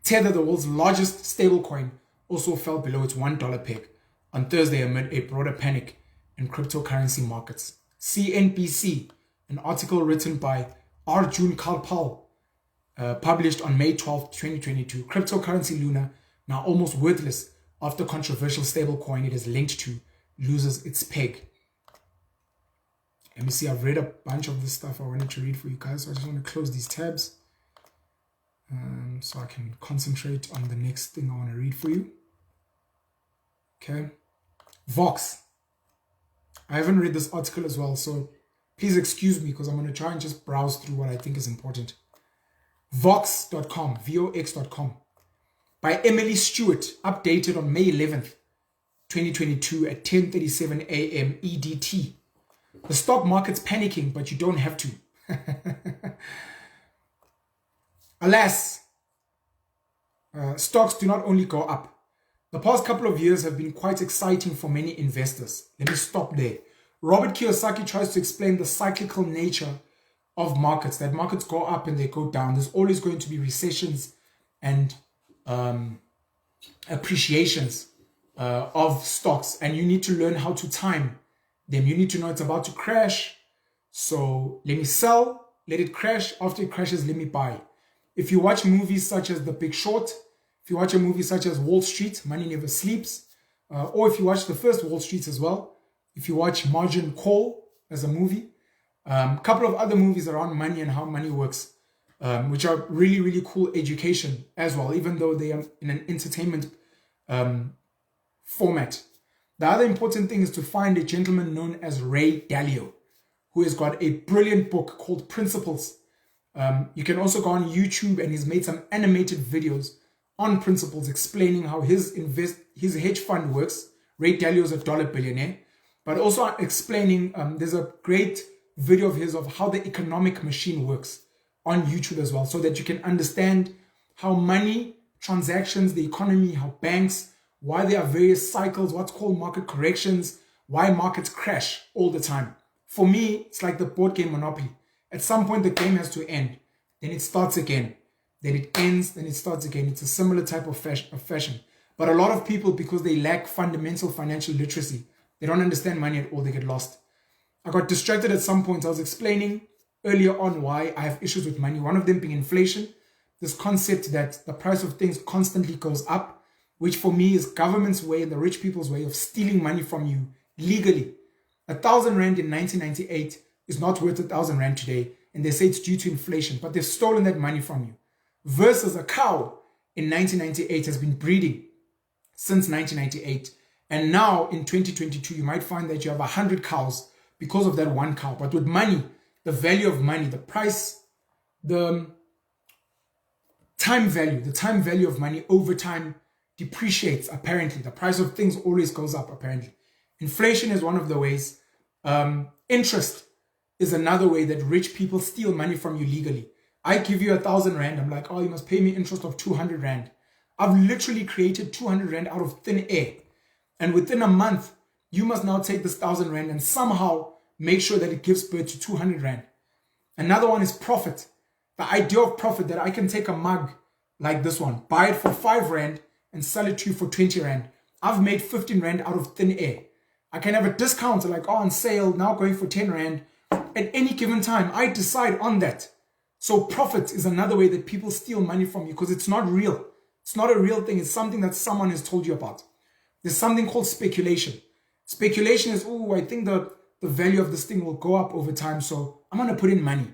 Tether, the world's largest stablecoin, also fell below its $1 peg on Thursday amid a broader panic in cryptocurrency markets. CNBC, an article written by Arjun Kalpal, published on May 12, 2022, cryptocurrency Luna, now almost worthless after controversial stablecoin it is linked to loses its peg. Let me see, I've read a bunch of this stuff I wanted to read for you guys, so I just want to close these tabs so I can concentrate on the next thing I want to read for you. Okay. Vox. I haven't read this article as well, so please excuse me because I'm going to try and just browse through what I think is important. Vox.com, vox.com, by Emily Stewart, updated on May 11th, 2022 at 10:37 a.m. EDT. The stock market's panicking, but you don't have to. Alas, stocks do not only go up. The past couple of years have been quite exciting for many investors. Let me stop there. Robert Kiyosaki tries to explain the cyclical nature of markets, that markets go up and they go down. There's always going to be recessions and appreciations of stocks, and you need to learn how to time them. You need to know it's about to crash, so let me sell, let it crash. After it crashes, let me buy. If you watch movies such as The Big Short, if you watch a movie such as Wall Street, Money Never Sleeps, or if you watch the first Wall Street as well, if you watch Margin Call as a movie, a couple of other movies around money and how money works, which are really, really cool education as well, even though they are in an entertainment format. The other important thing is to find a gentleman known as Ray Dalio, who has got a brilliant book called Principles. You can also go on YouTube, and he's made some animated videos on Principles explaining how his hedge fund works. Ray Dalio is a dollar billionaire, but also explaining, there's a great video of his of how the economic machine works on YouTube as well, so that you can understand how money, transactions, the economy, how banks, why there are various cycles, what's called market corrections, why markets crash all the time. For me, it's like the board game Monopoly. At some point, the game has to end. Then it starts again. Then it ends, then it starts again. It's a similar type of fashion. But a lot of people, because they lack fundamental financial literacy, they don't understand money at all, they get lost. I got distracted at some point. I was explaining earlier on why I have issues with money. One of them being inflation. This concept that the price of things constantly goes up, which for me is government's way and the rich people's way of stealing money from you legally. 1,000 Rand in 1998 is not worth 1,000 Rand today, and they say it's due to inflation, but they've stolen that money from you. Versus a cow in 1998 has been breeding since 1998, and now in 2022 you might find that you have 100 cows because of that one cow. But with money, the value of money, the price, the time value of money over time depreciates. Apparently the price of things always goes up. Apparently inflation is one of the ways. Interest is another way that rich people steal money from you legally. I give you 1,000 Rand, I'm like, oh, you must pay me interest of 200 Rand. I've literally created 200 Rand out of thin air, and within a month you must now take this 1,000 Rand and somehow make sure that it gives birth to 200 Rand. Another one is profit. The idea of profit, that I can take a mug like this one, buy it for 5 Rand and sell it to you for 20 Rand. I've made 15 Rand out of thin air. I can have a discount, like, oh, on sale, now going for 10 Rand. At any given time, I decide on that. So profit is another way that people steal money from you, because it's not real. It's not a real thing. It's something that someone has told you about. There's something called speculation. Speculation is, oh, I think the value of this thing will go up over time, so I'm going to put in money.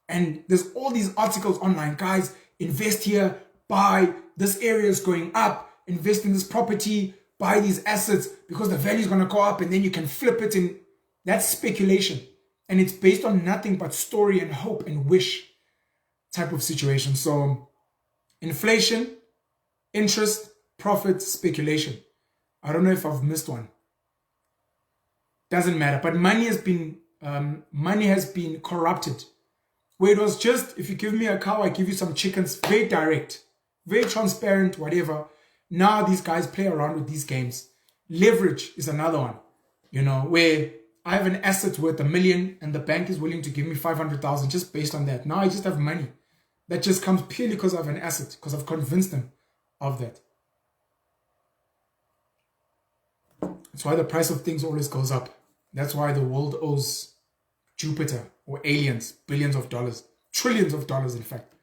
And there's all these articles online. Guys, invest here, buy, this area is going up, invest in this property, buy these assets because the value is going to go up, and then you can flip it in. That's speculation. And it's based on nothing but story and hope and wish type of situation. So inflation, interest, profit, speculation. I don't know if I've missed one. Doesn't matter. But money has been corrupted. Where it was just, if you give me a cow, I give you some chickens. Very direct, very transparent, whatever. Now these guys play around with these games. Leverage is another one, where I have an asset worth 1 million and the bank is willing to give me 500,000 just based on that. Now I just have money that just comes purely because I have an asset, because I've convinced them of that. That's why the price of things always goes up. That's why the world owes Jupiter or aliens billions of dollars, trillions of dollars, in fact.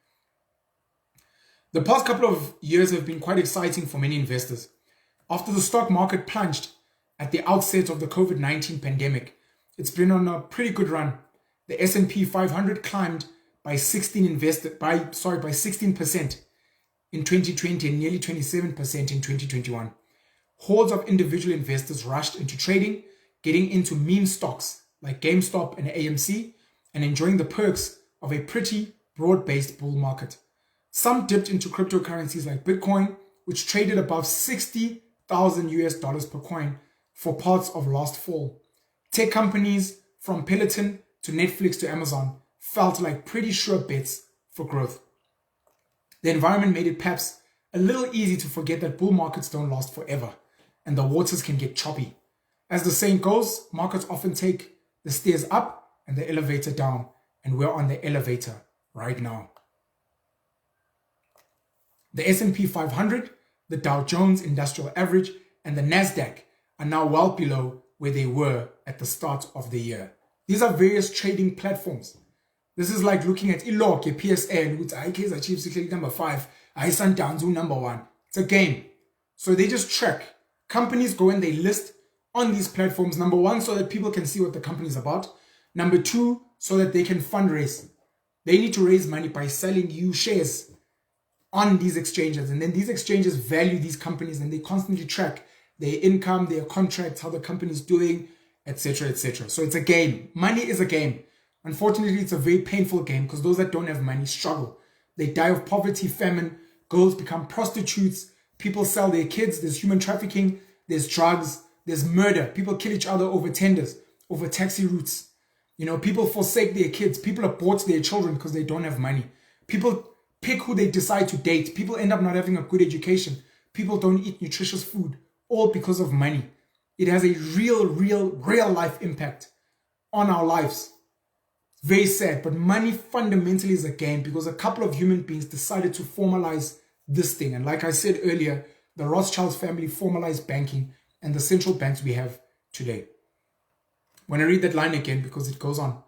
The past couple of years have been quite exciting for many investors. After the stock market plunged at the outset of the COVID-19 pandemic, it's been on a pretty good run. The S&P 500 climbed by 16% in 2020 and nearly 27% in 2021. Hordes of individual investors rushed into trading, getting into meme stocks like GameStop and AMC, and enjoying the perks of a pretty broad-based bull market. Some dipped into cryptocurrencies like Bitcoin, which traded above $60,000 per coin for parts of last fall. Tech companies from Peloton to Netflix to Amazon felt like pretty sure bets for growth. The environment made it perhaps a little easy to forget that bull markets don't last forever and the waters can get choppy. As the saying goes, markets often take the stairs up and the elevator down, and we're on the elevator right now. The S&P 500, the Dow Jones Industrial Average, and the Nasdaq are now well below where they were at the start of the year. These are various trading platforms. This is like looking at Ilog, PSL, which Kaizer Chiefs number 5, Sundowns number 1. It's a game. So they just track. Companies go and they list on these platforms, number 1, so that people can see what the company is about. Number 2, so that they can fundraise. They need to raise money by selling you shares on these exchanges. And then these exchanges value these companies and they constantly track their income, their contracts, how the company is doing, etc., etc. So it's a game. Money is a game. Unfortunately, it's a very painful game because those that don't have money struggle. They die of poverty, famine, girls become prostitutes, people sell their kids, there's human trafficking, there's drugs, there's murder. People kill each other over tenders, over taxi routes. You know, people forsake their kids. People abort their children because they don't have money. People pick who they decide to date. People end up not having a good education. People don't eat nutritious food, all because of money. It has a real life impact on our lives. Very sad, but money fundamentally is a game because a couple of human beings decided to formalize this thing. And like I said earlier, the Rothschilds family formalized banking and the central banks we have today. When I read that line again, because it goes on,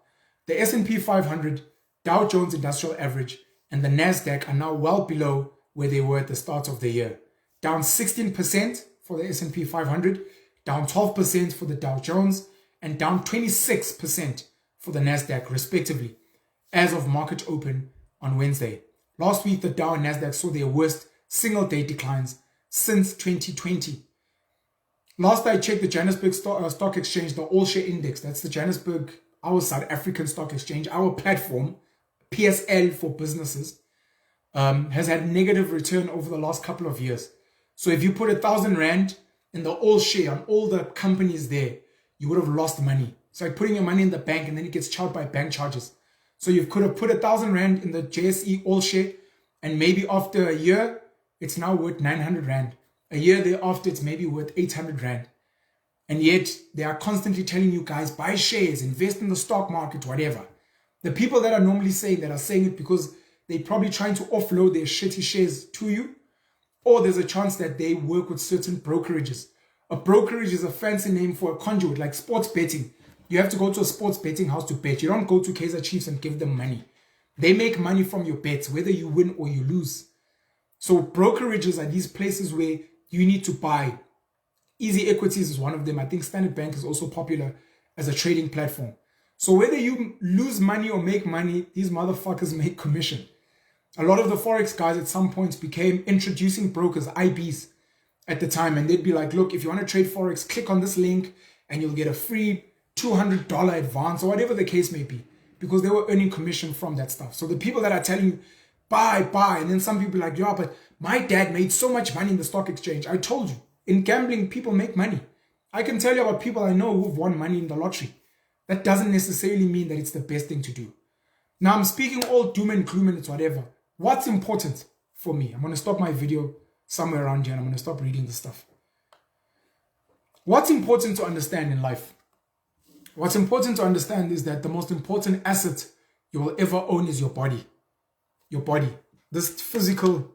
the S&P 500, Dow Jones Industrial Average, and the Nasdaq are now well below where they were at the start of the year. Down 16% for the S&P 500, down 12% for the Dow Jones, and down 26% for the Nasdaq, respectively, as of market open on Wednesday. Last week, the Dow and Nasdaq saw their worst single-day declines since 2020. Last I checked the Johannesburg Stock Exchange, the All-Share Index, that's the Johannesburg, our South African Stock Exchange, our platform, PSL for businesses, has had negative return over the last couple of years. So if you put 1,000 Rand in the All-Share on all the companies there, you would have lost money. It's like putting your money in the bank and then it gets charged by bank charges. So you could have put 1,000 Rand in the JSE All-Share and maybe after a year, it's now worth 900 Rand. A year thereafter, it's maybe worth 800 Rand. And yet, they are constantly telling you guys, buy shares, invest in the stock market, whatever. The people that are normally saying that are saying it because they're probably trying to offload their shitty shares to you, or there's a chance that they work with certain brokerages. A brokerage is a fancy name for a conduit, like sports betting. You have to go to a sports betting house to bet. You don't go to Kaizer Chiefs and give them money. They make money from your bets, whether you win or you lose. So brokerages are these places where you need to buy. Easy Equities is one of them. I think Standard Bank is also popular as a trading platform. So whether you lose money or make money, these motherfuckers make commission. A lot of the Forex guys at some points became introducing brokers, IBs, at the time. And they'd be like, look, if you want to trade Forex, click on this link and you'll get a free $200 advance or whatever the case may be. Because they were earning commission from that stuff. So the people that are telling you, buy. And then some people are like, yeah, but my dad made so much money in the stock exchange. I told you, in gambling, people make money. I can tell you about people I know who've won money in the lottery. That doesn't necessarily mean that it's the best thing to do. Now, I'm speaking all doom and gloom and it's whatever. What's important for me? I'm going to stop my video somewhere around here and I'm going to stop reading the stuff. What's important to understand in life? What's important to understand is that the most important asset you will ever own is your body. Your body. This physical...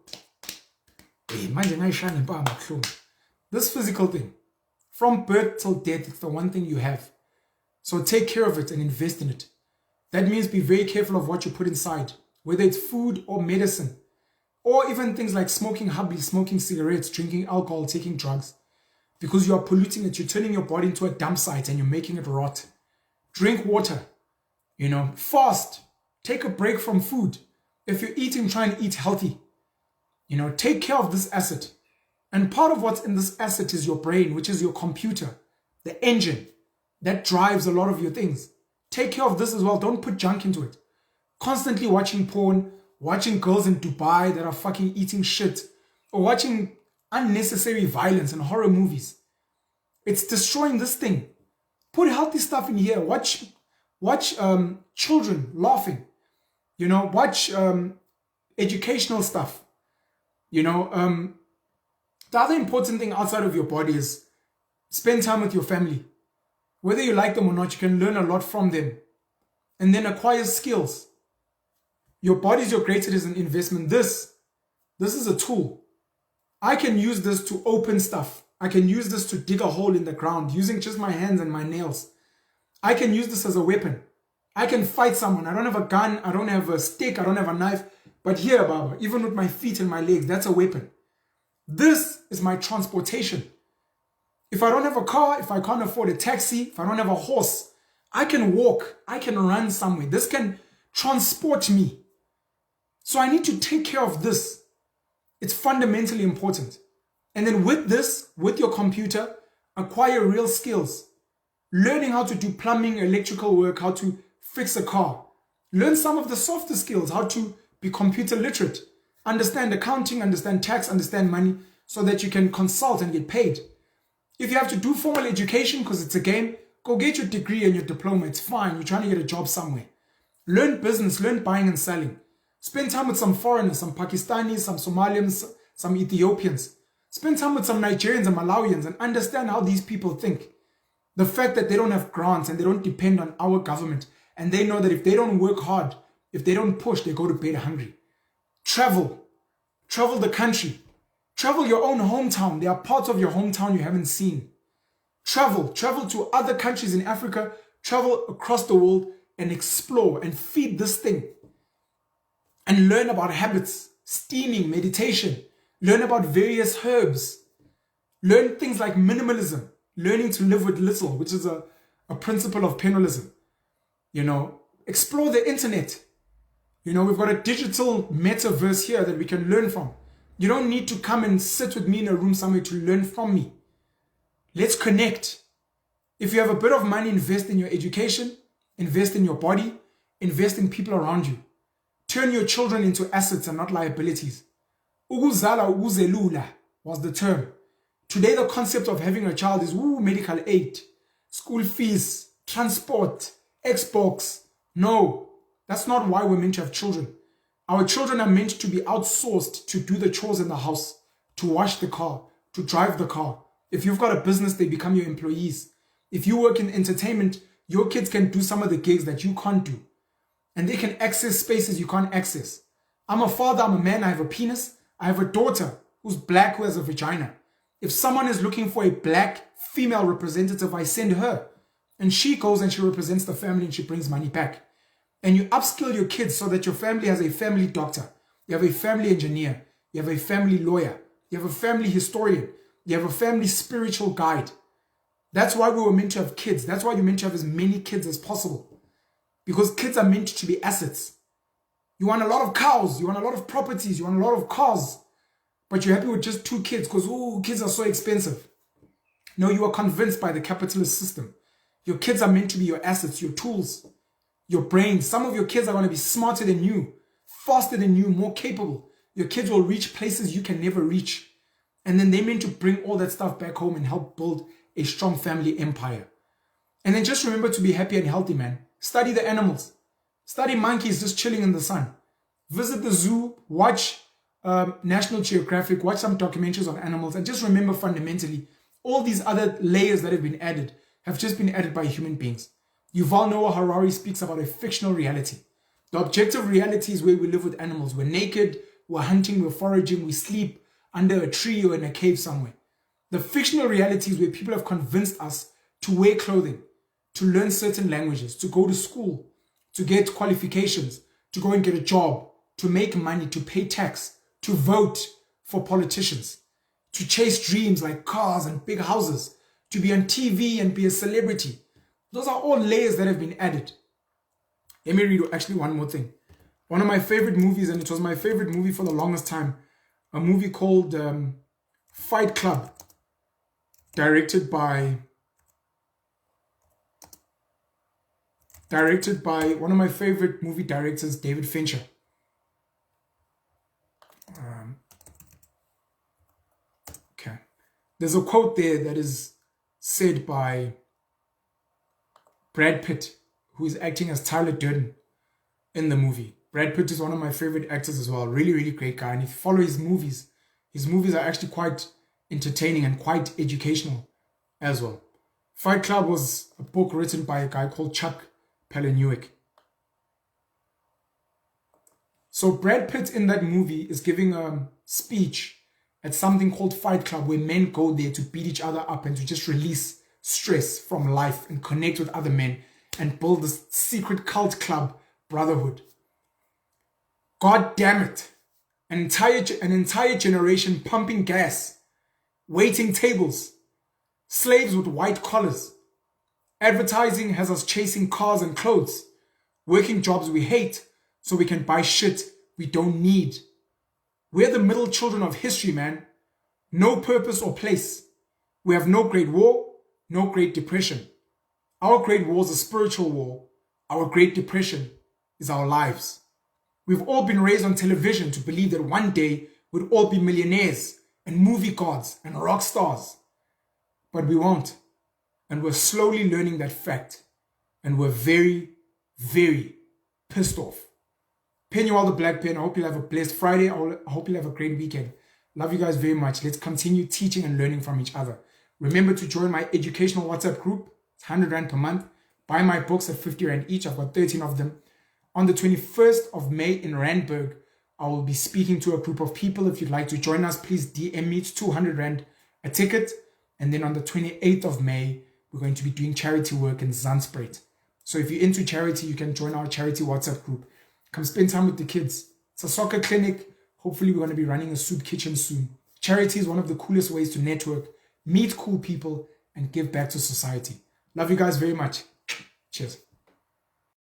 This physical thing. From birth till death, it's the one thing you have. So take care of it and invest in it. That means be very careful of what you put inside, whether it's food or medicine, or even things like smoking hobbies, smoking cigarettes, drinking alcohol, taking drugs. because you are polluting it. You're turning your body into a dump site and you're making it rot. Drink water, fast, take a break from food. If you're eating, try and eat healthy. Take care of this asset. And part of what's in this asset is your brain, which is your computer, the engine that drives a lot of your things. Take care of this as well. Don't put junk into it. Constantly watching porn, watching girls in Dubai that are fucking eating shit, or watching unnecessary violence and horror movies. It's destroying this thing. Put healthy stuff in here. Watch children laughing. Watch educational stuff. The other important thing outside of your body is spend time with your family. Whether you like them or not, you can learn a lot from them. And then acquire skills. Your body is your greatest investment. This is a tool. I can use this to open stuff. I can use this to dig a hole in the ground using just my hands and my nails. I can use this as a weapon. I can fight someone. I don't have a gun. I don't have a stick. I don't have a knife. But here, Baba, even with my feet and my legs, that's a weapon. This is my transportation. If I don't have a car, if I can't afford a taxi, if I don't have a horse, I can walk. I can run somewhere. This can transport me. So I need to take care of this. It's fundamentally important. And then with this, with your computer, acquire real skills. Learning how to do plumbing, electrical work, how to fix a car. Learn some of the softer skills, how to be computer literate. Understand accounting, understand tax, understand money, so that you can consult and get paid. If you have to do formal education because it's a game, go get your degree and your diploma. It's fine. You're trying to get a job somewhere. Learn business, learn buying and selling. Spend time with some foreigners, some Pakistanis, some Somalians, some Ethiopians. Spend time with some Nigerians and Malawians and understand how these people think. The fact that they don't have grants and they don't depend on our government, and they know that if they don't work hard, if they don't push, they go to bed hungry. Travel the country. Travel your own hometown. There are parts of your hometown you haven't seen. Travel to other countries in Africa. Travel across the world and explore and feed this thing. And learn about habits, steaming, meditation. Learn about various herbs. Learn things like minimalism, learning to live with little, which is a principle of penalism. Explore the internet. We've got a digital metaverse here that we can learn from. You don't need to come and sit with me in a room somewhere to learn from me. Let's connect. If you have a bit of money, invest in your education, invest in your body, invest in people around you. Turn your children into assets and not liabilities. Ukuzala ukuzelula was the term. Today the concept of having a child is medical aid, school fees, transport, Xbox. No, that's not why we're meant to have children. Our children are meant to be outsourced to do the chores in the house, to wash the car, to drive the car. If you've got a business, they become your employees. If you work in entertainment, your kids can do some of the gigs that you can't do. And they can access spaces you can't access. I'm a father, I'm a man, I have a penis. I have a daughter who's black, who has a vagina. If someone is looking for a black female representative, I send her. And she goes and she represents the family and she brings money back. And you upskill your kids so that your family has a family doctor. You have a family engineer. You have a family lawyer. You have a family historian. You have a family spiritual guide. That's why we were meant to have kids. That's why you're meant to have as many kids as possible. Because kids are meant to be assets. You want a lot of cows. You want a lot of properties. You want a lot of cars. But you're happy with just 2 kids because, kids are so expensive. No, you are convinced by the capitalist system. Your kids are meant to be your assets, your tools, your brain. Some of your kids are going to be smarter than you, faster than you, more capable. Your kids will reach places you can never reach. And then they're meant to bring all that stuff back home and help build a strong family empire. And then just remember to be happy and healthy, man. Study the animals. Study monkeys just chilling in the sun. Visit the zoo, watch National Geographic, watch some documentaries on animals, and just remember fundamentally, all these other layers that have been added have just been added by human beings. Yuval Noah Harari speaks about a fictional reality. The objective reality is where we live with animals. We're naked, we're hunting, we're foraging, we sleep under a tree or in a cave somewhere. The fictional reality is where people have convinced us to wear clothing, to learn certain languages, to go to school, to get qualifications, to go and get a job, to make money, to pay tax, to vote for politicians, to chase dreams like cars and big houses, to be on TV and be a celebrity. Those are all layers that have been added. Let me read actually one more thing. One of my favorite movies, and it was my favorite movie for the longest time, a movie called Fight Club, directed by one of my favorite movie directors, David Fincher. Okay. There's a quote there that is said by Brad Pitt, who is acting as Tyler Durden in the movie. Brad Pitt is one of my favorite actors as well. Really, really great guy. And if you follow his movies are actually quite entertaining and quite educational as well. Fight Club was a book written by a guy called Chuck Palahniuk. So Brad Pitt in that movie is giving a speech at something called Fight Club, where men go there to beat each other up and to just release stress from life and connect with other men and build this secret cult club brotherhood. God damn it. An entire generation pumping gas, waiting tables, slaves with white collars. Advertising has us chasing cars and clothes, working jobs we hate so we can buy shit we don't need. We're the middle children of history, man. No purpose or place. We have no Great War, no Great Depression. Our Great War is a spiritual war. Our Great Depression is our lives. We've all been raised on television to believe that one day we'd all be millionaires and movie gods and rock stars. But we won't. And we're slowly learning that fact. And we're very, very pissed off. Pen you all the black pen. I hope you'll have a blessed Friday. I hope you'll have a great weekend. Love you guys very much. Let's continue teaching and learning from each other. Remember to join my educational WhatsApp group. It's 100 Rand per month. Buy my books at 50 Rand each. I've got 13 of them. On the 21st of May in Randburg, I will be speaking to a group of people. If you'd like to join us, please DM me. It's 200 Rand a ticket. And then on the 28th of May, we're going to be doing charity work in Zandspruit. So if you're into charity, you can join our charity WhatsApp group. Come spend time with the kids. It's a soccer clinic. Hopefully we're going to be running a soup kitchen soon. Charity is one of the coolest ways to network, meet cool people, and give back to society. Love you guys very much. Cheers.